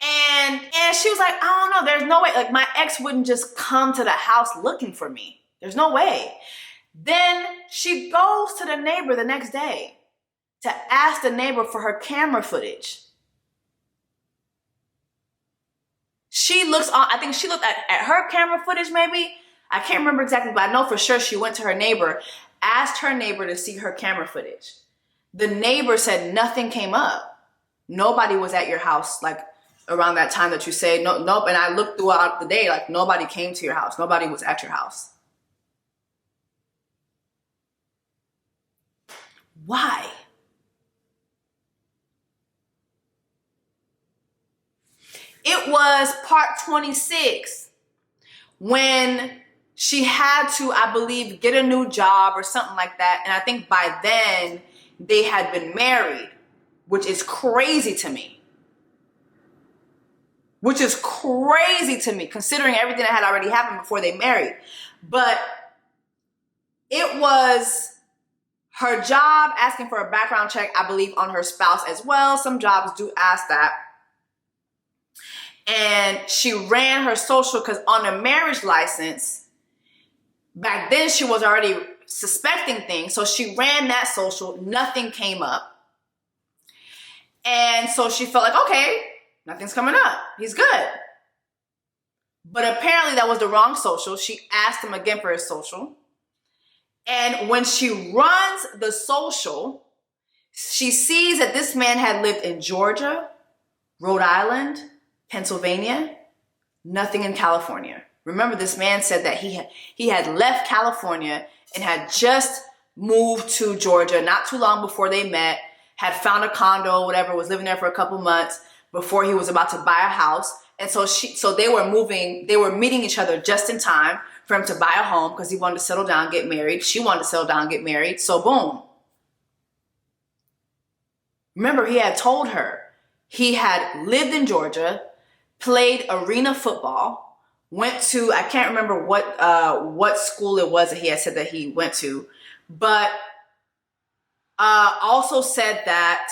And she was like, I don't know. There's no way. Like, my ex wouldn't just come to the house looking for me. There's no way. Then she goes to the neighbor the next day to ask the neighbor for her camera footage. She looks on, I think she looked at her camera footage maybe. I can't remember exactly, but I know for sure she went to her neighbor, asked her neighbor to see her camera footage. The neighbor said nothing came up. Nobody was at your house, like, around that time that you say. Nope. And I looked throughout the day, like, nobody came to your house. Nobody was at your house. Why? It was part 26 when she had to, I believe, get a new job or something like that. And I think by then they had been married, which is crazy to me. Which is crazy to me, considering everything that had already happened before they married. But it was Her job, asking for a background check, I believe, on her spouse as well. Some jobs do ask that. And she ran her social because on a marriage license, back then she was already suspecting things. So she ran that social, nothing came up. And so she felt like, okay, nothing's coming up. He's good. But apparently that was the wrong social. She asked him again for his social. And when she runs the social, she sees that this man had lived in Georgia, Rhode Island, Pennsylvania, nothing in California. Remember, this man said that he had left California and had just moved to Georgia not too long before they met, had found a condo, whatever, was living there for a couple months before he was about to buy a house. And so they were meeting each other just in time for him to buy a home because he wanted to settle down, get married. She wanted to settle down, get married. So boom. Remember, he had told her he had lived in Georgia, played arena football, went to, I can't remember what school it was that he had said that he went to, but also said that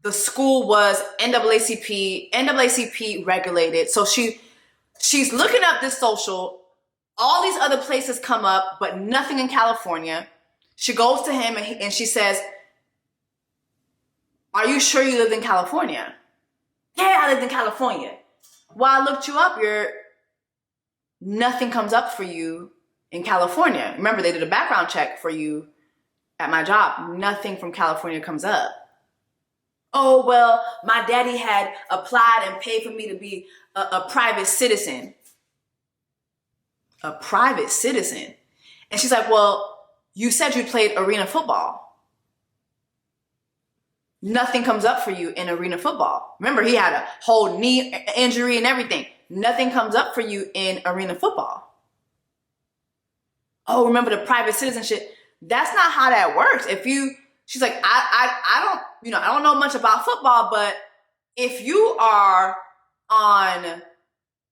the school was NAACP regulated. So she's looking up this social. All these other places come up, but nothing in California. She goes to him and she says, are you sure you lived in California? Yeah, I lived in California. Well, I looked you up. Nothing comes up for you in California. Remember, they did a background check for you at my job. Nothing from California comes up. Oh, well, my daddy had applied and paid for me to be a private citizen. A private citizen. And she's like, well, you said you played arena football. Nothing comes up for you in arena football. Remember, he had a whole knee injury and everything. Nothing comes up for you in arena football. Oh, remember the private citizenship? That's not how that works. She's like, I don't know much about football, but if you are on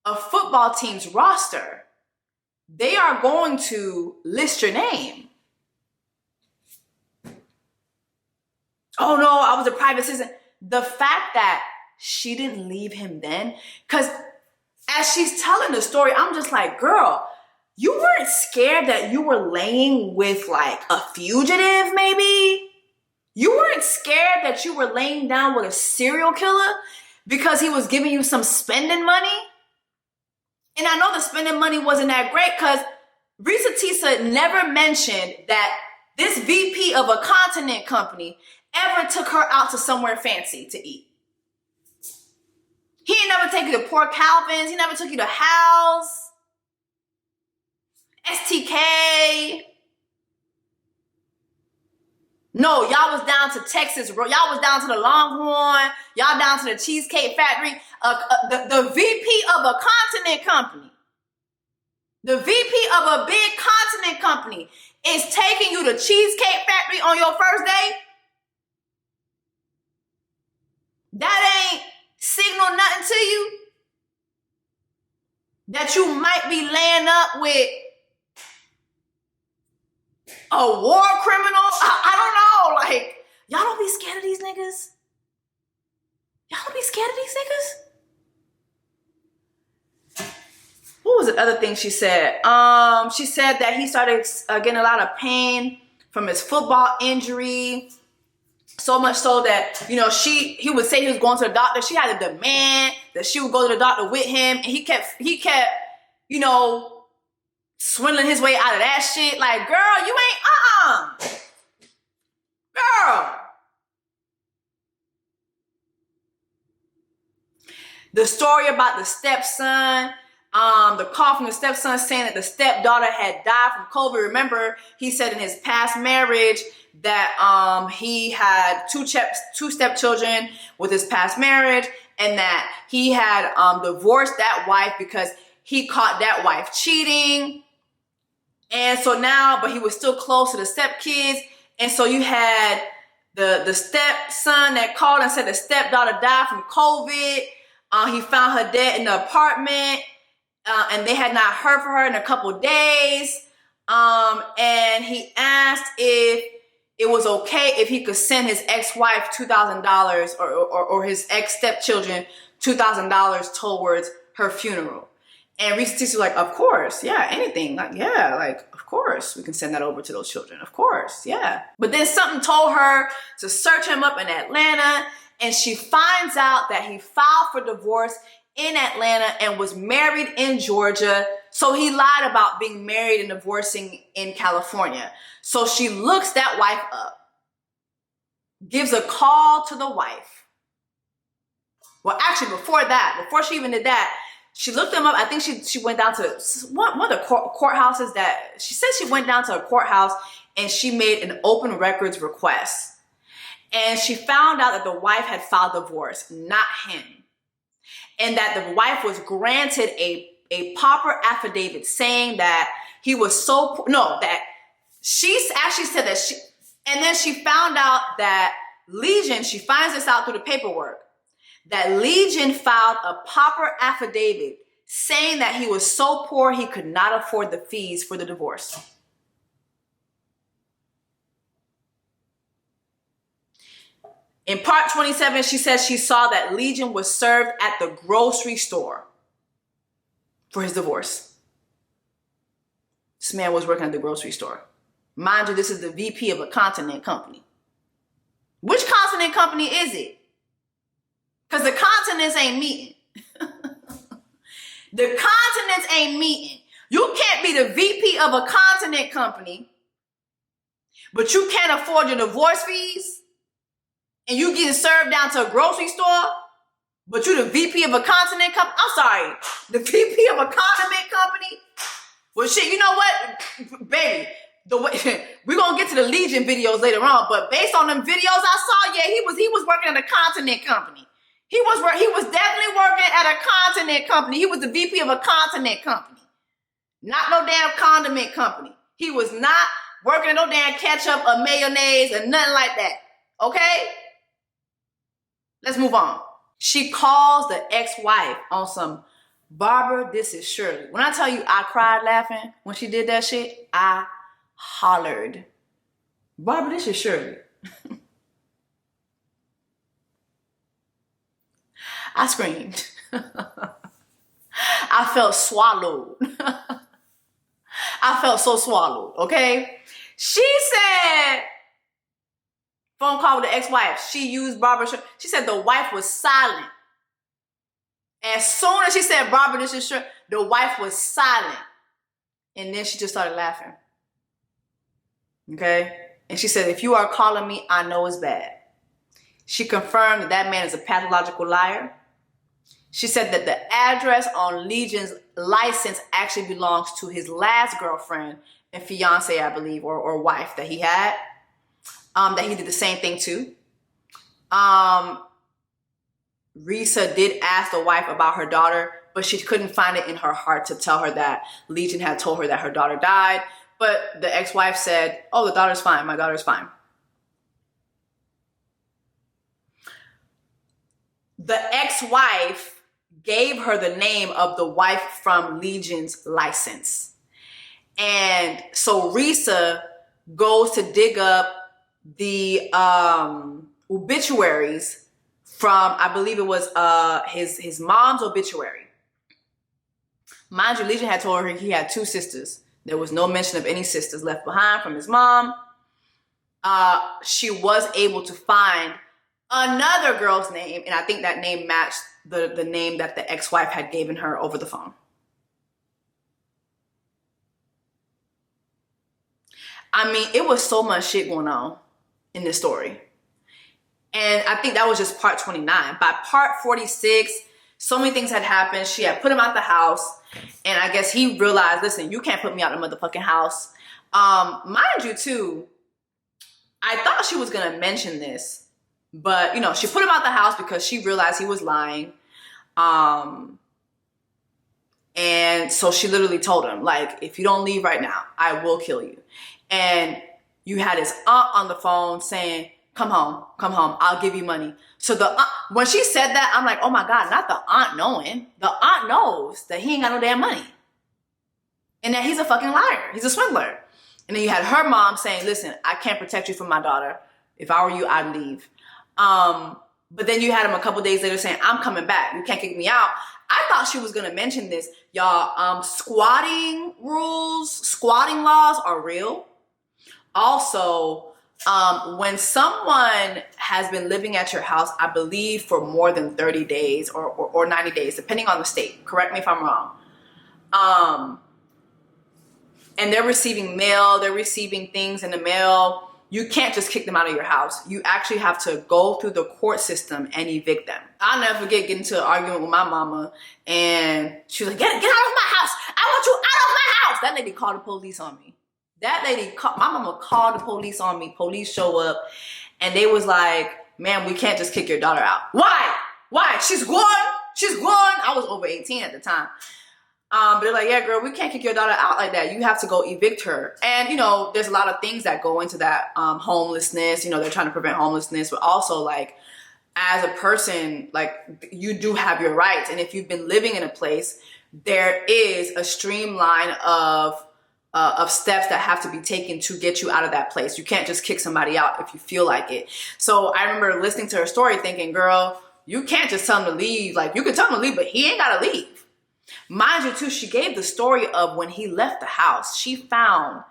a football team's roster, they are going to list your name. Oh no, I was a private citizen. The fact that she didn't leave him then, because as she's telling the story, I'm just like, girl, you weren't scared that you were laying with like a fugitive maybe? You weren't scared that you were laying down with a serial killer because he was giving you some spending money? And I know the spending money wasn't that great because Reesa Teesa never mentioned that this VP of a continent company ever took her out to somewhere fancy to eat. He ain't never take you to Port Calvin's. He never took you to Hal's, STK. No, y'all was down to Texas. Y'all was down to the Longhorn. Y'all down to the Cheesecake Factory. The VP of a continent company. The VP of a big continent company is taking you to Cheesecake Factory on your first day. That ain't signal nothing to you? That you might be laying up with a war criminal? I don't know. Like, y'all don't be scared of these niggas? Y'all don't be scared of these niggas? What was the other thing she said? She said that he started getting a lot of pain from his football injury. So much so that, he would say he was going to the doctor. She had a demand that she would go to the doctor with him. And he kept, swindling his way out of that shit. Like, girl, you ain't, Girl. The story about the stepson, the call from the stepson saying that the stepdaughter had died from COVID. Remember, he said in his past marriage that he had two stepchildren with his past marriage, and that he had divorced that wife because he caught that wife cheating. And so now, but he was still close to the stepkids. And so you had the stepson that called and said the stepdaughter died from COVID. He found her dead in the apartment, and they had not heard from her in a couple days. And he asked if it was okay if he could send his ex-wife $2,000 or his ex-stepchildren $2,000 towards her funeral. And Reesa Teesa was like, of course, yeah, anything. Like, yeah, like, of course, we can send that over to those children. Of course, yeah. But then something told her to search him up in Atlanta, and she finds out that he filed for divorce in Atlanta and was married in Georgia. So he lied about being married and divorcing in California. So she looks that wife up, gives a call to the wife. Well, actually, before she even did that, she looked them up. I think she went down to one of the courthouses that she said she went down to a courthouse and she made an open records request. And she found out that the wife had filed divorce, not him. And that the wife was granted a pauper affidavit saying that he was so, no, that she actually said that and then she found out that Legion, she finds this out through the paperwork, that Legion filed a pauper affidavit saying that he was so poor he could not afford the fees for the divorce. In part 27, she says she saw that Legion was served at the grocery store for his divorce. This man was working at the grocery store. Mind you, this is the VP of a continent company. Which continent company is it? Because the continents ain't meeting. The continents ain't meeting. You can't be the VP of a continent company, but you can't afford your divorce fees, and you getting served down to a grocery store, but you the VP of a continent company. I'm sorry, the VP of a condiment company? Well, shit, you know what, baby? We're gonna get to the Legion videos later on, but based on them videos I saw, yeah, he was working at a continent company. He was definitely working at a continent company. He was the VP of a continent company. Not no damn condiment company. He was not working at no damn ketchup or mayonnaise or nothing like that. Okay? Let's move on. She calls the ex-wife on some, Barbara, this is Shirley. When I tell you I cried laughing when she did that shit, I hollered. Barbara, this is Shirley. I screamed. I felt swallowed. I felt so swallowed, okay? She said, phone call with the ex-wife. She used Barbara. She said the wife was silent. As soon as she said, Barbara, this is Shirley, the wife was silent. And then she just started laughing. Okay? And she said, if you are calling me, I know it's bad. She confirmed that that man is a pathological liar. She said that the address on Legion's license actually belongs to his last girlfriend and fiance, I believe, or wife that he had, that he did the same thing to. Reesa did ask the wife about her daughter, but she couldn't find it in her heart to tell her that Legion had told her that her daughter died. But the ex-wife said, oh, the daughter's fine. My daughter's fine. The ex-wife gave her the name of the wife from Legion's license. And so Reesa goes to dig up the obituaries from, I believe it was his mom's obituary. Mind you, Legion had told her he had 2 sisters. There was no mention of any sisters left behind from his mom. She was able to find another girl's name, and I think that name matched the name that the ex-wife had given her over the phone. I mean, it was so much shit going on in this story. And I think that was just part 29. By part 46, so many things had happened. She had put him out the house, and I guess he realized, listen, you can't put me out of the motherfucking house. Mind you, too, I thought she was going to mention this, but, you know, she put him out the house because she realized he was lying. And so she literally told him, like, if you don't leave right now, I will kill you. And you had his aunt on the phone saying, come home, I'll give you money. So the aunt, when she said that, I'm like, oh my God, not the aunt knowing. The aunt knows that he ain't got no damn money. And that he's a fucking liar. He's a swindler. And then you had her mom saying, listen, I can't protect you from my daughter. If I were you, I'd leave. But then you had him a couple days later saying, I'm coming back. You can't kick me out. I thought she was going to mention this. Y'all, squatting rules, squatting laws are real. Also, when someone has been living at your house, I believe for more than 30 days or 90 days, depending on the state, correct me if I'm wrong, and they're receiving mail, they're receiving things in the mail, you can't just kick them out of your house. You actually have to go through the court system and evict them. I'll never forget getting into an argument with my mama, and she was like, get out of my house. I want you out of my house. That lady called the police on me. My mama called the police on me. Police show up, and they was like, man, we can't just kick your daughter out. Why? She's gone. I was over 18 at the time. But they're like, yeah, girl, we can't kick your daughter out like that. You have to go evict her. And, you know, there's a lot of things that go into that, homelessness. You know, they're trying to prevent homelessness, but also, like, as a person, like, you do have your rights. And if you've been living in a place, there is a streamline of steps that have to be taken to get you out of that place. You can't just kick somebody out if you feel like it. So I remember listening to her story thinking, girl, you can't just tell him to leave. Like, you can tell him to leave, but he ain't got to leave. Mind you, too, she gave the story of when he left the house. She found,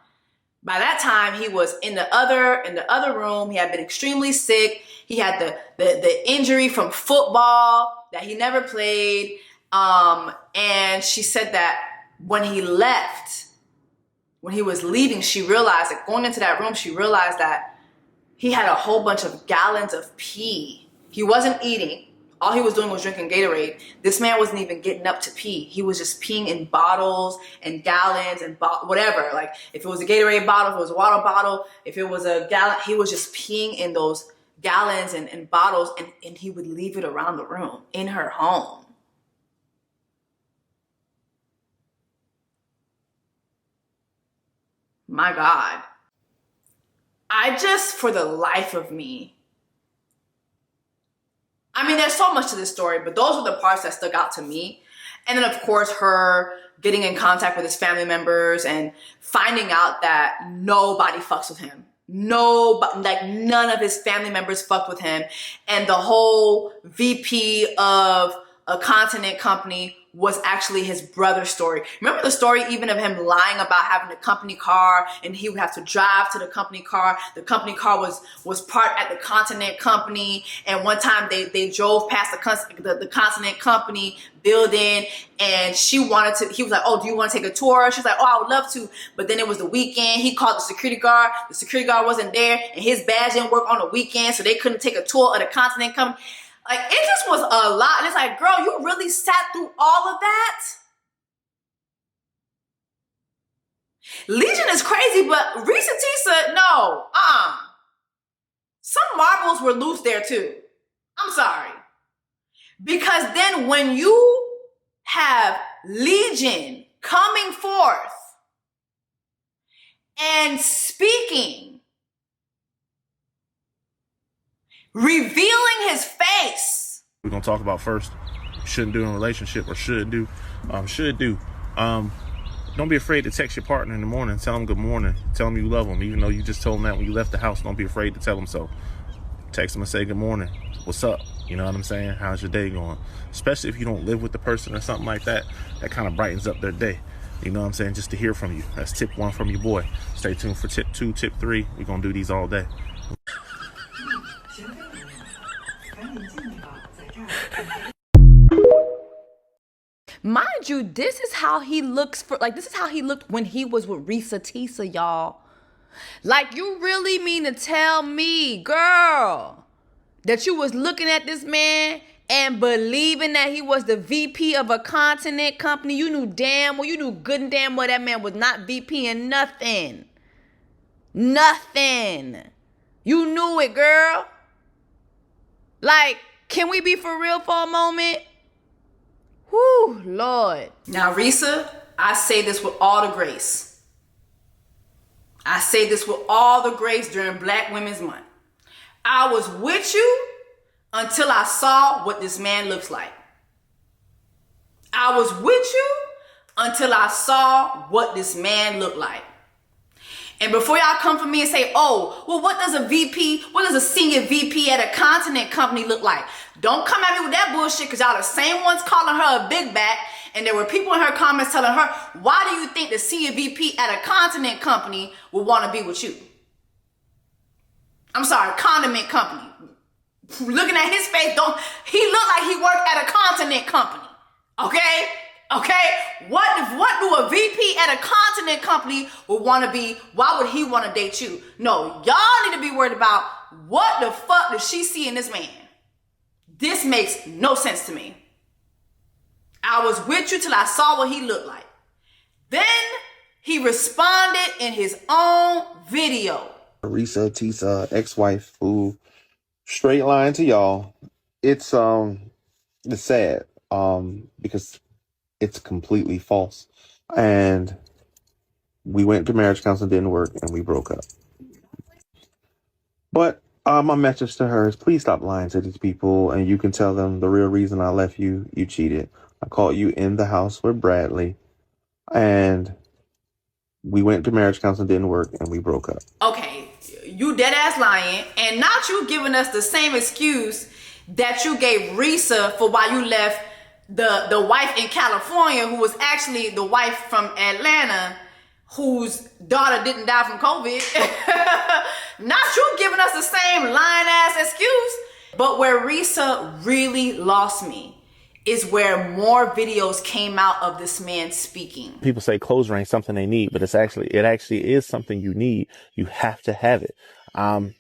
by that time, he was in the other room. He had been extremely sick. He had the injury from football that he never played. And she said that when he left, when he was leaving, she realized that going into that room, she realized that he had a whole bunch of gallons of pee. He wasn't eating. All he was doing was drinking Gatorade. This man wasn't even getting up to pee. He was just peeing in bottles and gallons and whatever. Like, if it was a Gatorade bottle, if it was a water bottle, if it was a gallon, he was just peeing in those gallons and bottles, and he would leave it around the room in her home. My God. I just, for the life of me, I mean, there's so much to this story, but those were the parts that stuck out to me. And then, of course, her getting in contact with his family members and finding out that nobody fucks with him. Nobody, like, none of his family members fucked with him. And the whole VP of a continent company was actually his brother's story. Remember the story even of him lying about having a company car, and he would have to drive to the company car. The company car was parked at the continent company, and one time they drove past the continent company building, and he was like, oh, do you want to take a tour? She's like, oh, I would love to. But then it was the weekend. He called the security guard. The security guard wasn't there, and his badge didn't work on the weekend, so they couldn't take a tour of the continent company. Like, it just was a lot. And it's like, girl, you really sat through all of that? Legion is crazy, but Reesa Teesa, no. Some marbles were loose there too. I'm sorry. Because then when you have Legion coming forth and speaking, revealing his face. We're going to talk about first, shouldn't do in a relationship, or should do. Don't be afraid to text your partner in the morning. Tell them good morning. Tell them you love them. Even though you just told them that when you left the house, don't be afraid to tell them so. Text them and say good morning. What's up? You know what I'm saying? How's your day going? Especially if you don't live with the person or something like that. That kind of brightens up their day. You know what I'm saying? Just to hear from you. That's tip 1 from your boy. Stay tuned for tip 2, tip 3. We're going to do these all day. Mind you, this is how he looks this is how he looked when he was with Reesa Teesa, y'all. Like, you really mean to tell me, girl, that you was looking at this man and believing that he was the VP of a continent company? You knew good and damn well that man was not VP and nothing. Nothing. You knew it, girl. Like, can we be for real for a moment? Whew, Lord. Now, Reesa, I say this with all the grace. I say this with all the grace during Black Women's Month. I was with you until I saw what this man looks like. I was with you until I saw what this man looked like. And before y'all come for me and say, oh, well, what does a senior VP at a continent company look like? Don't come at me with that bullshit, because y'all the same ones calling her a big back. And there were people in her comments telling her, why do you think the senior VP at a continent company would want to be with you? I'm sorry, condiment company. Looking at his face, he look like he worked at a continent company. Okay? What do a VP at a continent company would want to be? Why would he want to date you? No, y'all need to be worried about what the fuck does she see in this man? This makes no sense to me. I was with you till I saw what he looked like. Then he responded in his own video. Reesa Teesa, ex-wife, who straight line to y'all. It's sad because it's completely false. And we went to marriage counseling, didn't work, and we broke up. But my message to her is, please stop lying to these people, and you can tell them the real reason I left you. You cheated. I caught you in the house with Bradley, and we went to marriage counseling, didn't work, and we broke up. Okay, you dead ass lying, and not you giving us the same excuse that you gave Reesa for why you left the wife in California, who was actually the wife from Atlanta, whose daughter didn't die from COVID. Not you giving us the same lying ass excuse. But where Reesa really lost me is where more videos came out of this man speaking. People say closure ain't something they need, but it actually is something you need. You have to have it. And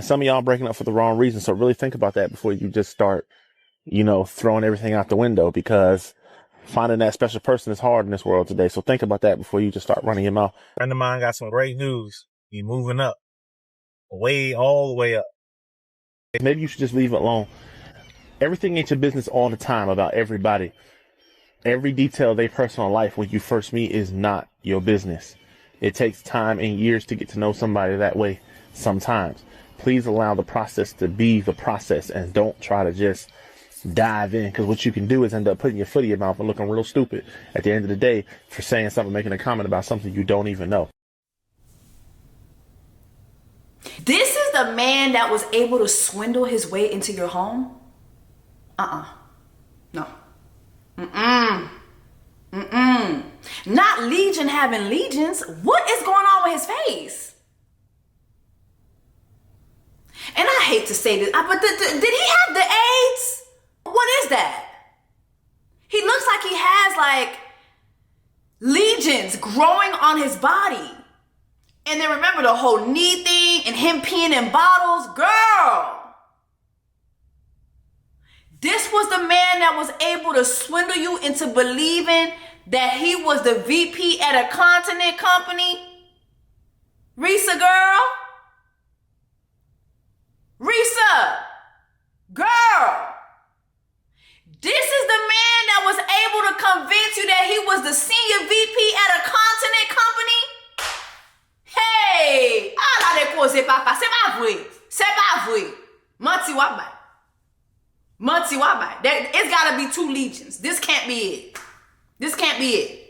some of y'all breaking up for the wrong reason. So really think about that before you just start, throwing everything out the window, because finding that special person is hard in this world today. So think about that before you just start running your mouth. A friend of mine got some great news. He's moving up. All the way up. Maybe you should just leave it alone. Everything ain't your business all the time about everybody. Every detail of their personal life when you first meet is not your business. It takes time and years to get to know somebody that way sometimes. Please allow the process to be the process, and don't try to just dive in, because what you can do is end up putting your foot in your mouth and looking real stupid at the end of the day for saying something, making a comment about something you don't even know. This is the man that was able to swindle his way into your home? No. Not Legion having legions. What is going on with his face? And I hate to say this, but did he have the AIDS? What is that? He looks like he has legions growing on his body. And then remember the whole knee thing and him peeing in bottles. Girl, this was the man that was able to swindle you into believing that he was the VP at a continent company. Reesa, girl. Reesa, girl. This is the man that was able to convince you that he was the senior VP at a continent company. Hey, c'est pas vrai. Monty Wabai. It's gotta be two legions. This can't be it.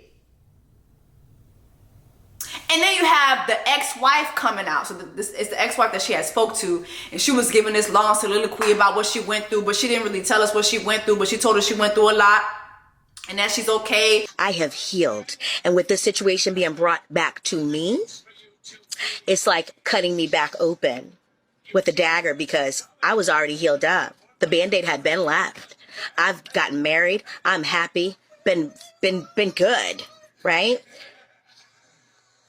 And then you have the ex-wife coming out. So this is the ex-wife that she had spoke to, and she was giving this long soliloquy about what she went through, but she didn't really tell us what she went through, but she told us she went through a lot and that she's okay. I have healed. And with this situation being brought back to me, it's like cutting me back open with a dagger, because I was already healed up. The Band-Aid had been left. I've gotten married. I'm happy. Been good, right?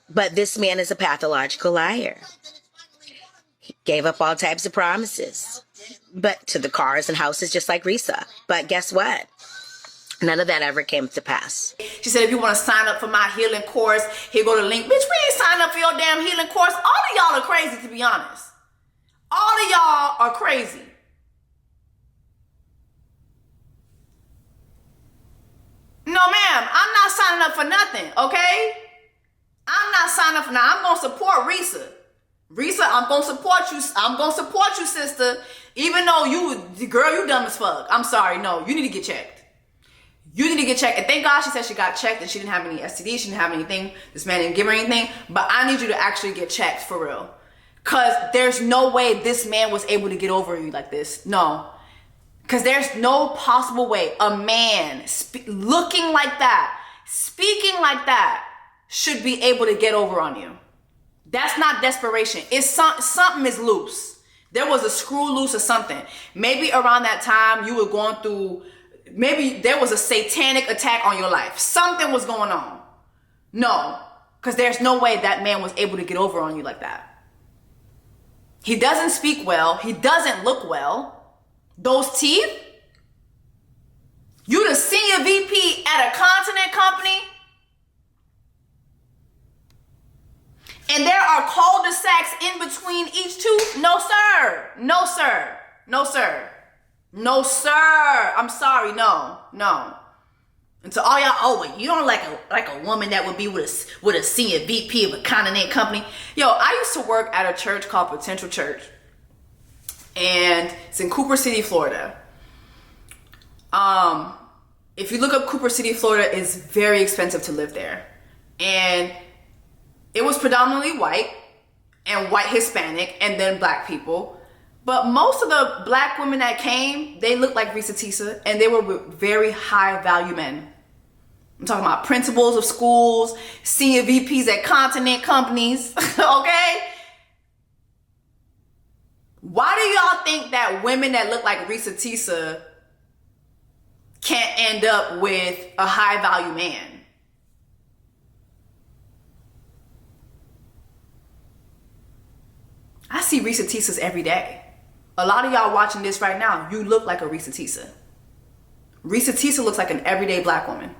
But this man is a pathological liar. He gave up all types of promises, but to the cars and houses, just like Reesa. But guess what? None of that ever came to pass. She said, if you want to sign up for my healing course, here go the link. Bitch, we ain't signed up for your damn healing course. All of y'all are crazy, to be honest. All of y'all are crazy. No, ma'am, I'm not signing up for nothing, okay? I'm not signing up for nothing. I'm going to support Reesa. Reesa, I'm going to support you. I'm going to support you, sister. Even though you dumb as fuck. I'm sorry. No, you need to get checked. You need to get checked. And thank God she said she got checked and she didn't have any STDs. She didn't have anything. This man didn't give her anything. But I need you to actually get checked for real. Because there's no way this man was able to get over you like this. No. Because there's no possible way a man looking like that, speaking like that, should be able to get over on you. That's not desperation. It's something is loose. There was a screw loose or something. Maybe around that time you were going through, maybe there was a satanic attack on your life. Something was going on. No, because there's no way that man was able to get over on you like that. He doesn't speak well. He doesn't look well. Those teeth. You the senior VP at a continent company. And there are cul-de-sacs in between each tooth? No, sir. No, sir. No, sir. No, sir. I'm sorry. No. And to all y'all, oh, well, you don't like a woman that would be with a senior VP of a continent company. Yo, I used to work at a church called Potential Church. And it's in Cooper City, Florida. If you look up Cooper City, Florida, it's very expensive to live there. And it was predominantly white and white Hispanic and then black people. But most of the black women that came, they looked like Reesa Teesa and they were very high value men. I'm talking about principals of schools, senior VPs at continent companies, okay? Why do y'all think that women that look like Reesa Teesa can't end up with a high value man? I see Reesa Teesas every day. A lot of y'all watching this right now, you look like a Reesa Teesa. Reesa Teesa looks like an everyday black woman.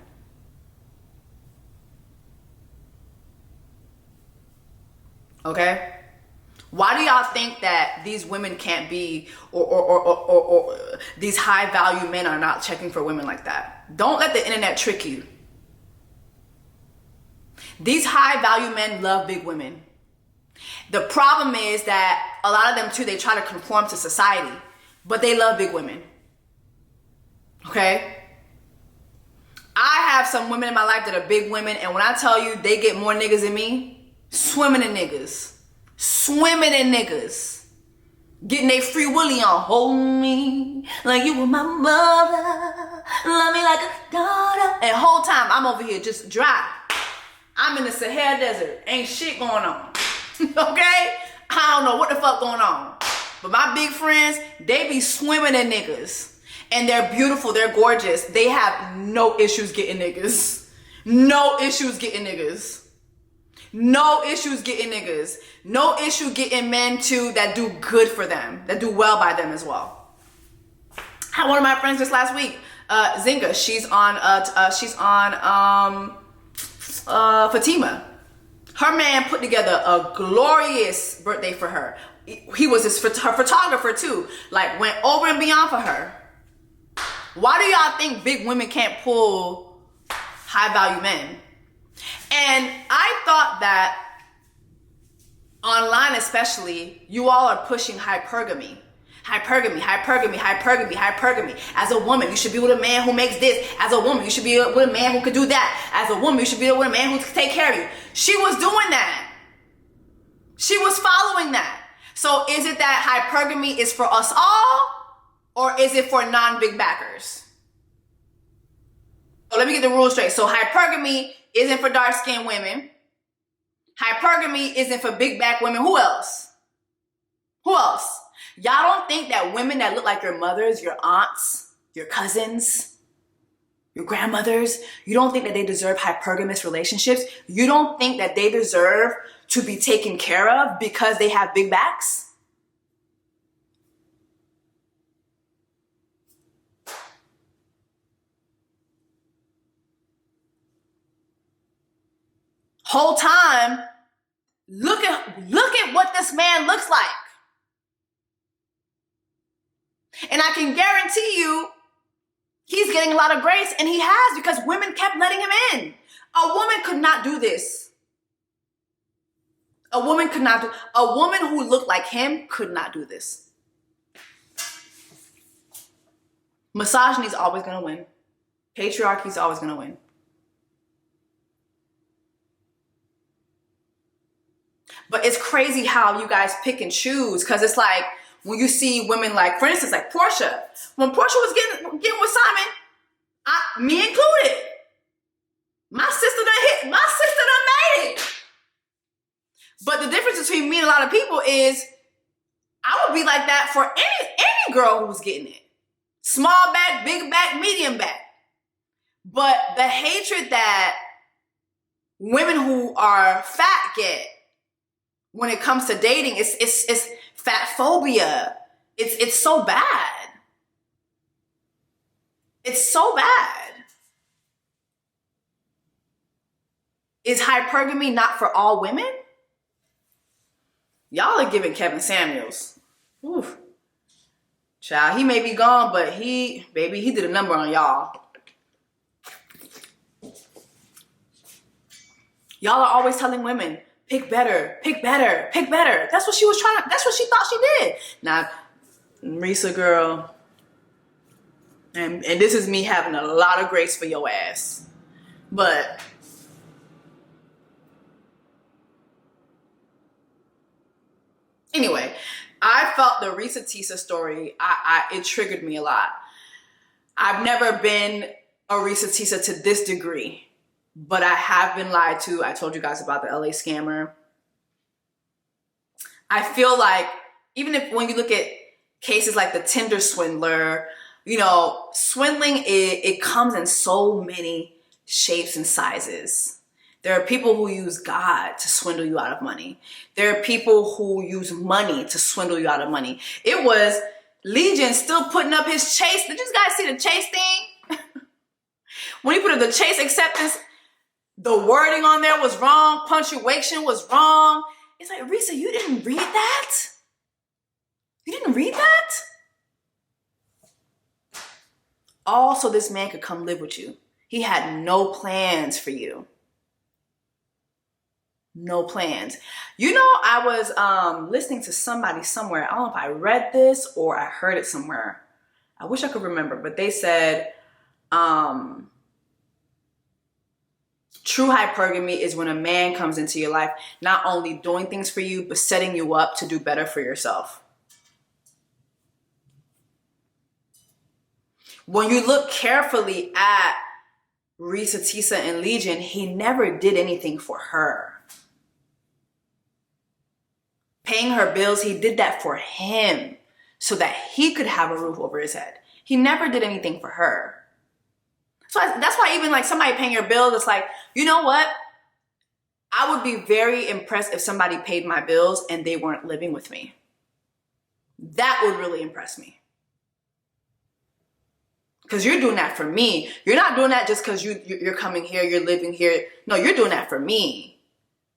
Okay? Why do y'all think that these women can't be, or these high value men are not checking for women like that? Don't let the internet trick you. These high value men love big women. The problem is that a lot of them too, they try to conform to society, but they love big women. Okay? I have some women in my life that are big women, and when I tell you they get more niggas than me, swimming in niggas. Swimming in niggas. Getting their free willy on. Hold me like you were my mother. Love me like a daughter. And the whole time I'm over here just dry. I'm in the Sahara Desert. Ain't shit going on. Okay? I don't know what the fuck going on. But my big friends, they be swimming in niggas. And they're beautiful. They're gorgeous. They have no issues getting niggas. No issues getting niggas. No issues getting niggas. No issue getting men too that do good for them. That do well by them as well. I had one of my friends just last week, Zinga. She's on Fatima. Her man put together a glorious birthday for her. He was her photographer too. Like went over and beyond for her. Why do y'all think big women can't pull high value men? And I thought that online especially, you all are pushing hypergamy. Hypergamy. As a woman, you should be with a man who makes this. As a woman, you should be with a man who could do that. As a woman, you should be with a man who can take care of you. She was doing that. She was following that. So is it that hypergamy is for us all? Or is it for non-big backers? So let me get the rules straight. So hypergamy isn't for dark-skinned women. Hypergamy isn't for big back women. Who else? Who else? Y'all don't think that women that look like your mothers, your aunts, your cousins, your grandmothers, you don't think that they deserve hypergamous relationships? You don't think that they deserve to be taken care of because they have big backs? Whole time, look at what this man looks like. And I can guarantee you, he's getting a lot of grace, and he has because women kept letting him in. A woman could not do this. A woman who looked like him could not do this. Misogyny is always gonna win. Patriarchy's always gonna win. But it's crazy how you guys pick and choose, because it's like when you see women like, for instance, like Portia. When Portia was getting with Simon, me included, my sister done made it. But the difference between me and a lot of people is I would be like that for any girl who was getting it. Small back, big back, medium back. But the hatred that women who are fat get when it comes to dating, it's fatphobia. It's so bad. It's so bad. Is hypergamy not for all women? Y'all are giving Kevin Samuels. Oof. Child, he may be gone, but he did a number on y'all. Y'all are always telling women, pick better, pick better, pick better. That's what she thought she did. Now, Reesa girl, and this is me having a lot of grace for your ass. But anyway, I felt the Reesa Teesa story, it triggered me a lot. I've never been a Reesa Teesa to this degree. But I have been lied to. I told you guys about the LA scammer. I feel like even if when you look at cases like the Tinder swindler, you know, swindling, it comes in so many shapes and sizes. There are people who use God to swindle you out of money. There are people who use money to swindle you out of money. It was Legion still putting up his Chase. Did you guys see the Chase thing? When he put up the Chase acceptance, the wording on there was wrong. Punctuation was wrong. It's like, Reesa, you didn't read that? You didn't read that? All so this man could come live with you. He had no plans for you. No plans. You know, I was listening to somebody somewhere. I don't know if I read this or I heard it somewhere. I wish I could remember, but they said, true hypergamy is when a man comes into your life, not only doing things for you, but setting you up to do better for yourself. When you look carefully at Reesa Teesa and Legion, he never did anything for her. Paying her bills, he did that for him so that he could have a roof over his head. He never did anything for her. So that's why even like somebody paying your bills, it's like, you know what? I would be very impressed if somebody paid my bills and they weren't living with me. That would really impress me. Because you're doing that for me. You're not doing that just because you're coming here, you're living here. No, you're doing that for me.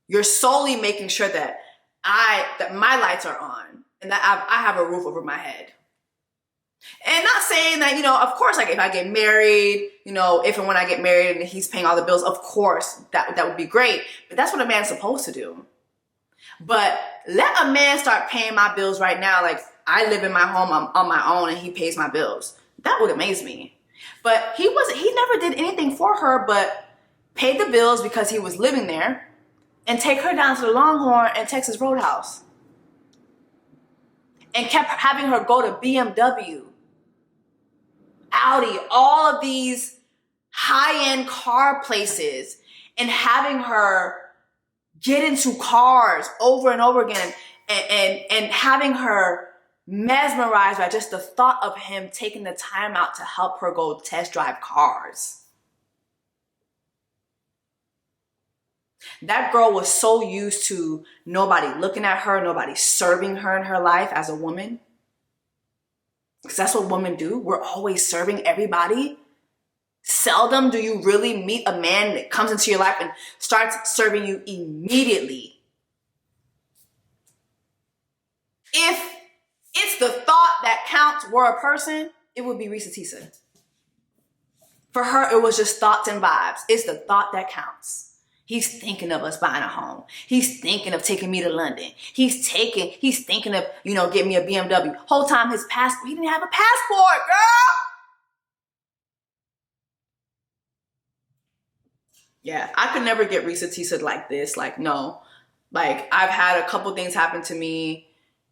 You're solely making sure that my lights are on and that I have a roof over my head. And not saying that, you know, of course, like if I get married, you know, if and when I get married and he's paying all the bills, of course, that would be great. But that's what a man's supposed to do. But let a man start paying my bills right now. Like I live in my home, I'm on my own and he pays my bills. That would amaze me. But he never did anything for her but paid the bills because he was living there and take her down to the Longhorn and Texas Roadhouse. And kept having her go to BMW, Audi, all of these high-end car places, and having her get into cars over and over again, and having her mesmerized by just the thought of him taking the time out to help her go test drive cars. That girl was so used to nobody looking at her, nobody serving her in her life as a woman. Because that's what women do. We're always serving everybody. Seldom do you really meet a man that comes into your life and starts serving you immediately. If it's the thought that counts were a person, it would be Reesa Teesa. For her, it was just thoughts and vibes. It's the thought that counts. He's thinking of us buying a home. He's thinking of taking me to London. He's thinking of, you know, getting me a BMW. Whole time his passport, he didn't have a passport, girl. Yeah, I could never get Reesa Teesa like this. Like, no. Like, I've had a couple things happen to me.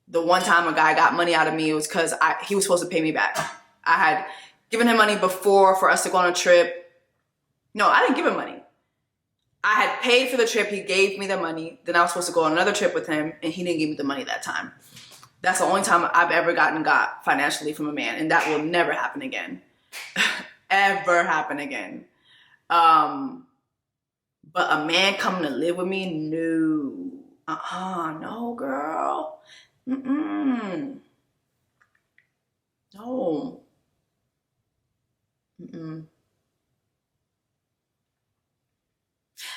The one time a guy got money out of me, it was because he was supposed to pay me back. I had given him money before for us to go on a trip. No, I didn't give him money. I had paid for the trip. He gave me the money. Then I was supposed to go on another trip with him, and he didn't give me the money that time. That's the only time I've ever got financially from a man, and that will never happen again. Ever happen again. But a man coming to live with me, no. No, girl. No.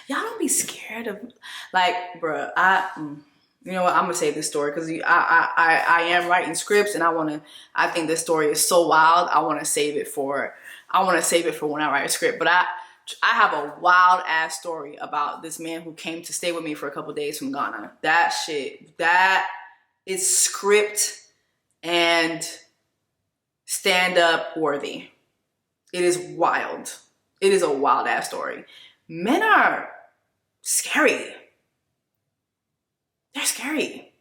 Y'all don't be scared of, like, bruh, you know what, I'm gonna save this story because I am writing scripts, and I think this story is so wild. I want to save it for when I write a script. But I have a wild ass story about this man who came to stay with me for a couple days from Ghana. That is script and stand-up worthy. It is wild. It is a wild ass story. Men are scary. They're scary.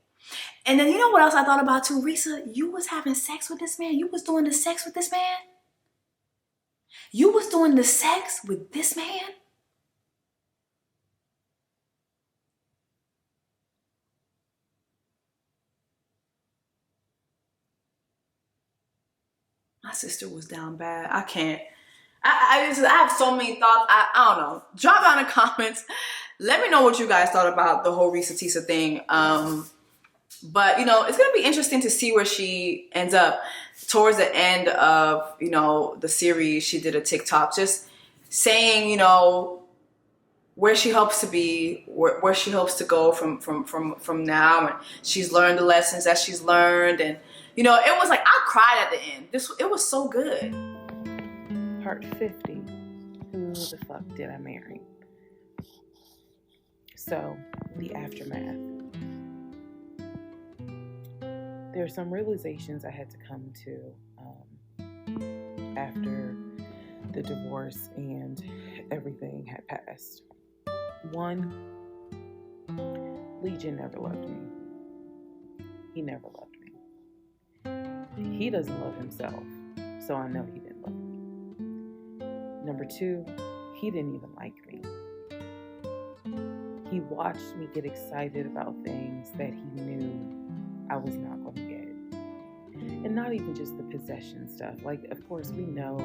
And then you know what else I thought about too? Reesa, you was having sex with this man. You was doing the sex with this man. You was doing the sex with this man. My sister was down bad. I can't. I have so many thoughts. I don't know. Drop down in the comments. Let me know what you guys thought about the whole Reesa Teesa thing. But, you know, it's going to be interesting to see where she ends up. Towards the end of, you know, the series, she did a TikTok just saying, you know, where she hopes to be, where she hopes to go from now. And she's learned the lessons that she's learned. And, you know, it was like, I cried at the end. It was so good. Part 50. Who the fuck did I marry? So, the aftermath. There are some realizations I had to come to after the divorce and everything had passed. One, Legion never loved me. He never loved me. He doesn't love himself, so I know he didn't love me. Number two, he didn't even like me. He watched me get excited about things that he knew I was not going to get. And not even just the possession stuff. Like, of course, we know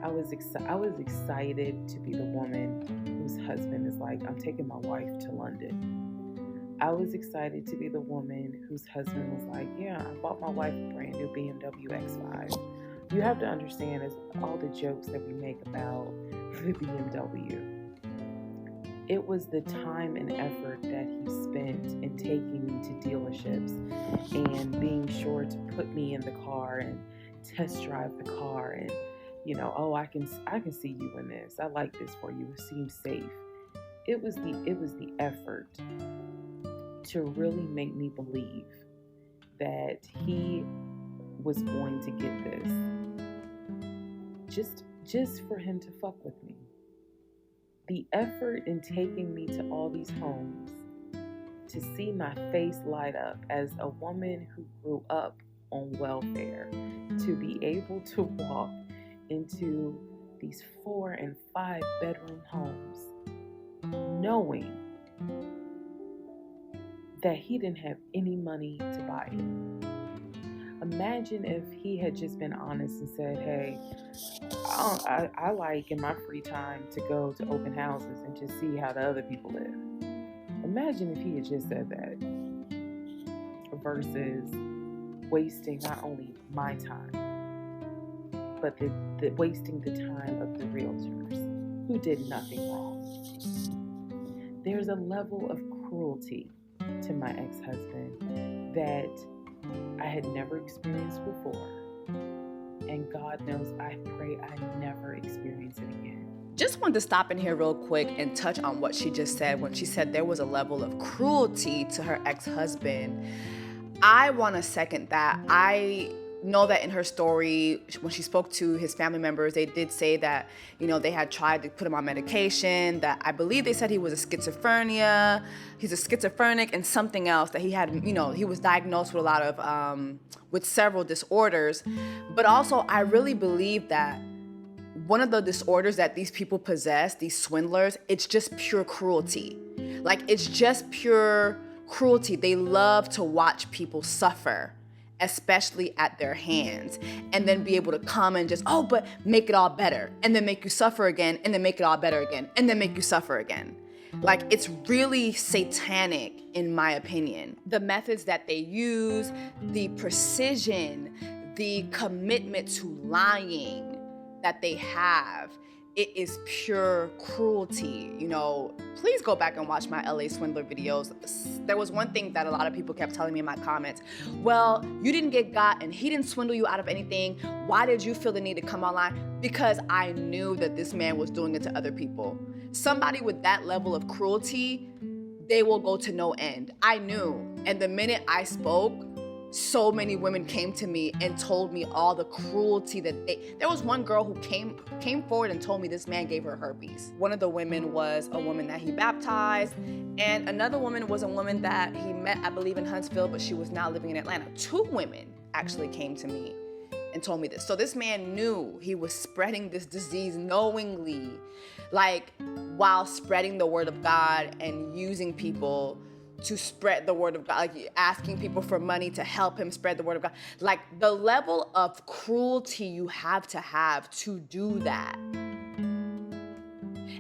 I was excited to be the woman whose husband is like, I'm taking my wife to London. I was excited to be the woman whose husband was like, yeah, I bought my wife a brand new BMW X5. You have to understand, is all the jokes that we make about the BMW. It was the time and effort that he spent in taking me to dealerships and being sure to put me in the car and test drive the car and, you know, oh, I can see you in this. I like this for you. It seems safe. It was the effort to really make me believe that he was going to get this. Just for him to fuck with me. The effort in taking me to all these homes, to see my face light up as a woman who grew up on welfare, to be able to walk into these 4 and 5 bedroom homes, knowing that he didn't have any money to buy it. Imagine if he had just been honest and said, hey, I like in my free time to go to open houses and just see how the other people live. Imagine if he had just said that versus wasting not only my time, but the wasting the time of the realtors who did nothing wrong. There's a level of cruelty to my ex-husband that I had never experienced before. And God knows, I pray I never experience it again. Just wanted to stop in here real quick and touch on what she just said when she said there was a level of cruelty to her ex-husband. I want to second that. I know that in her story, when she spoke to his family members, they did say that, you know, they had tried to put him on medication, that I believe they said he was he's a schizophrenic and something else, that he had, you know, he was diagnosed with a lot of, with several disorders. But also, I really believe that one of the disorders that these people possess, these swindlers, it's just pure cruelty. Like, it's just pure cruelty. They love to watch people suffer, especially at their hands, and then be able to come and just, oh, but make it all better, and then make you suffer again, and then make it all better again, and then make you suffer again. Like, it's really satanic, in my opinion. The methods that they use, the precision, the commitment to lying that they have, it is pure cruelty. You know, please go back and watch my LA Swindler videos. There was one thing that a lot of people kept telling me in my comments. Well, you didn't get got and he didn't swindle you out of anything. Why did you feel the need to come online? Because I knew that this man was doing it to other people. Somebody with that level of cruelty, they will go to no end. I knew. And the minute I spoke, so many women came to me and told me all the cruelty that there was one girl who came forward and told me this man gave her herpes. One of the women was a woman that he baptized, and another woman was a woman that he met, I believe, in Huntsville, but she was now living in Atlanta. 2 women actually came to me and told me this. So this man knew he was spreading this disease knowingly, like, while spreading the word of God and using people to spread the word of God, like asking people for money to help him spread the word of God. Like, the level of cruelty you have to do that.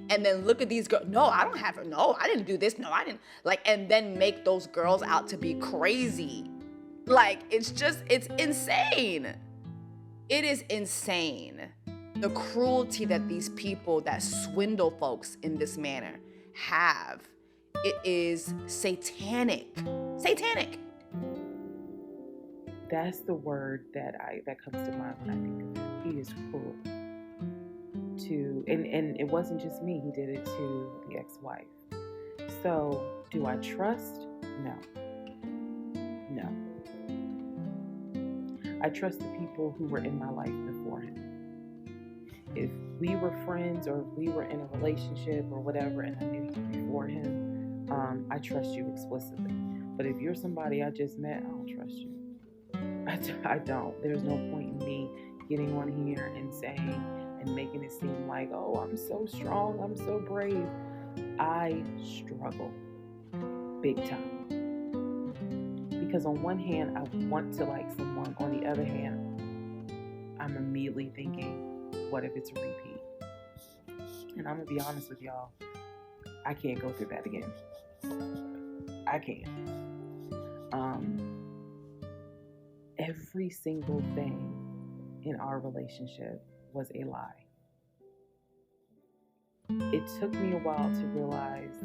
And then look at these girls. No, I don't have her. No, I didn't do this. No, I didn't. Like, and then make those girls out to be crazy. Like, it's insane. It is insane. The cruelty that these people that swindle folks in this manner have. It is satanic. Satanic. That's the word that comes to mind when I think of him. He is cruel. And it wasn't just me. He did it to the ex-wife. So, do I trust? No. I trust the people who were in my life before him. If we were friends or if we were in a relationship or whatever and I knew you before him, I trust you explicitly. But if you're somebody I just met, I don't trust you. I don't. There's no point in me getting on here and saying and making it seem like, oh, I'm so strong, I'm so brave. I struggle big time. Because on one hand, I want to like someone. On the other hand, I'm immediately thinking, what if it's a repeat? And I'm going to be honest with y'all, I can't go through that again. I can't. Every single thing in our relationship was a lie. It took me a while to realize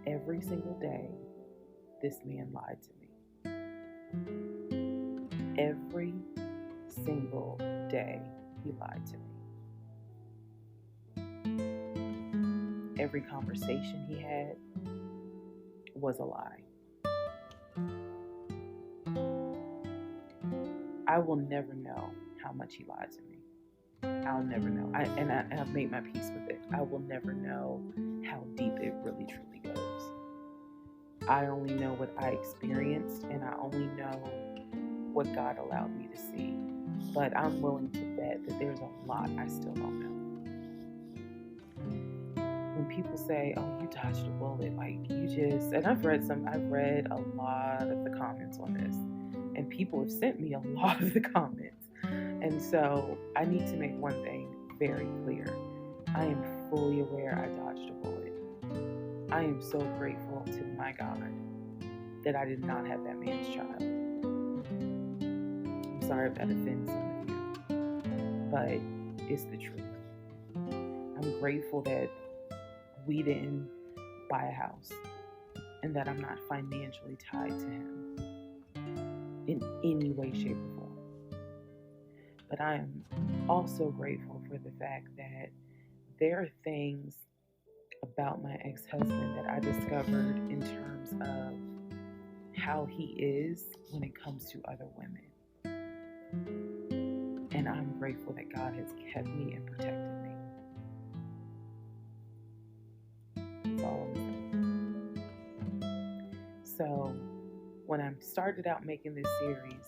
every single day this man lied to me. Every single day he lied to me. Every conversation he had was a lie. I will never know how much he lied to me. I'll never know. I've made my peace with it. I will never know how deep it really truly goes. I only know what I experienced, and I only know what God allowed me to see. But I'm willing to bet that there's a lot I still don't know. When people say, oh, you dodged a bullet, like you just, and I've read a lot of the comments on this, and people have sent me a lot of the comments. And so I need to make one thing very clear. I am fully aware I dodged a bullet. I am so grateful to my God that I did not have that man's child. I'm sorry if that offends some of you, but it's the truth. I'm grateful that we didn't buy a house and that I'm not financially tied to him in any way, shape, or form. But I am also grateful for the fact that there are things about my ex-husband that I discovered in terms of how he is when it comes to other women. And I'm grateful that God has kept me and protected me. That's all I'm saying. So when I started out making this series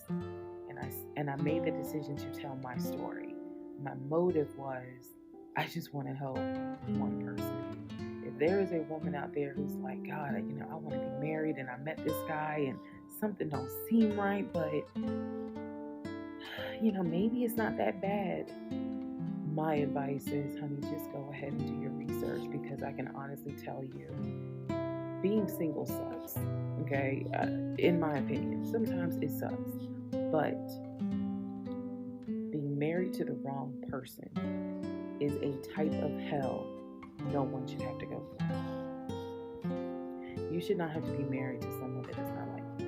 and I made the decision to tell my story, my motive was I just want to help one person. If there is a woman out there who's like, God, I want to be married and I met this guy and something don't seem right, but maybe it's not that bad. My advice is, honey, just go ahead and do your research, because I can honestly tell you, being single sucks, okay? In my opinion, sometimes it sucks, but being married to the wrong person is a type of hell no one should have to go through. You should not have to be married to someone that does not like you.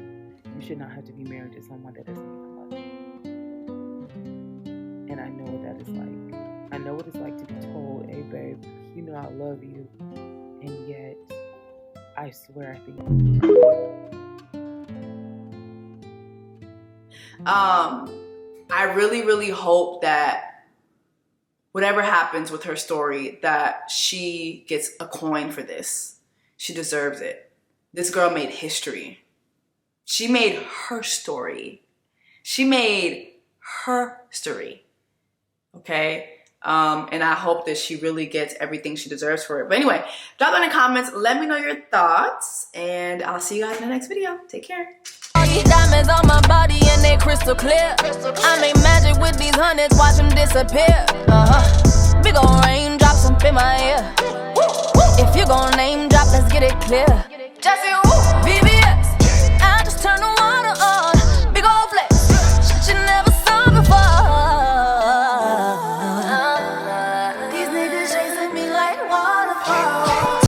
You should not have to be married to someone that doesn't even love you. And I know what that is like. I know what it's like to be told, hey babe, I love you, and yet I swear I think I really, really hope that whatever happens with her story, that she gets a coin for this. She deserves it. This girl made history. She made her story. She made her story. Okay? And I hope that she really gets everything she deserves for it. But anyway, drop down in the comments. Let me know your thoughts. And I'll see you guys in the next video. Take care. All these diamonds on my body and they crystal clear. I make magic with these hundreds, watch them disappear. Big ol' raindrops up in my ear. If you gon' name drop, let's get it clear. Jessie Woo,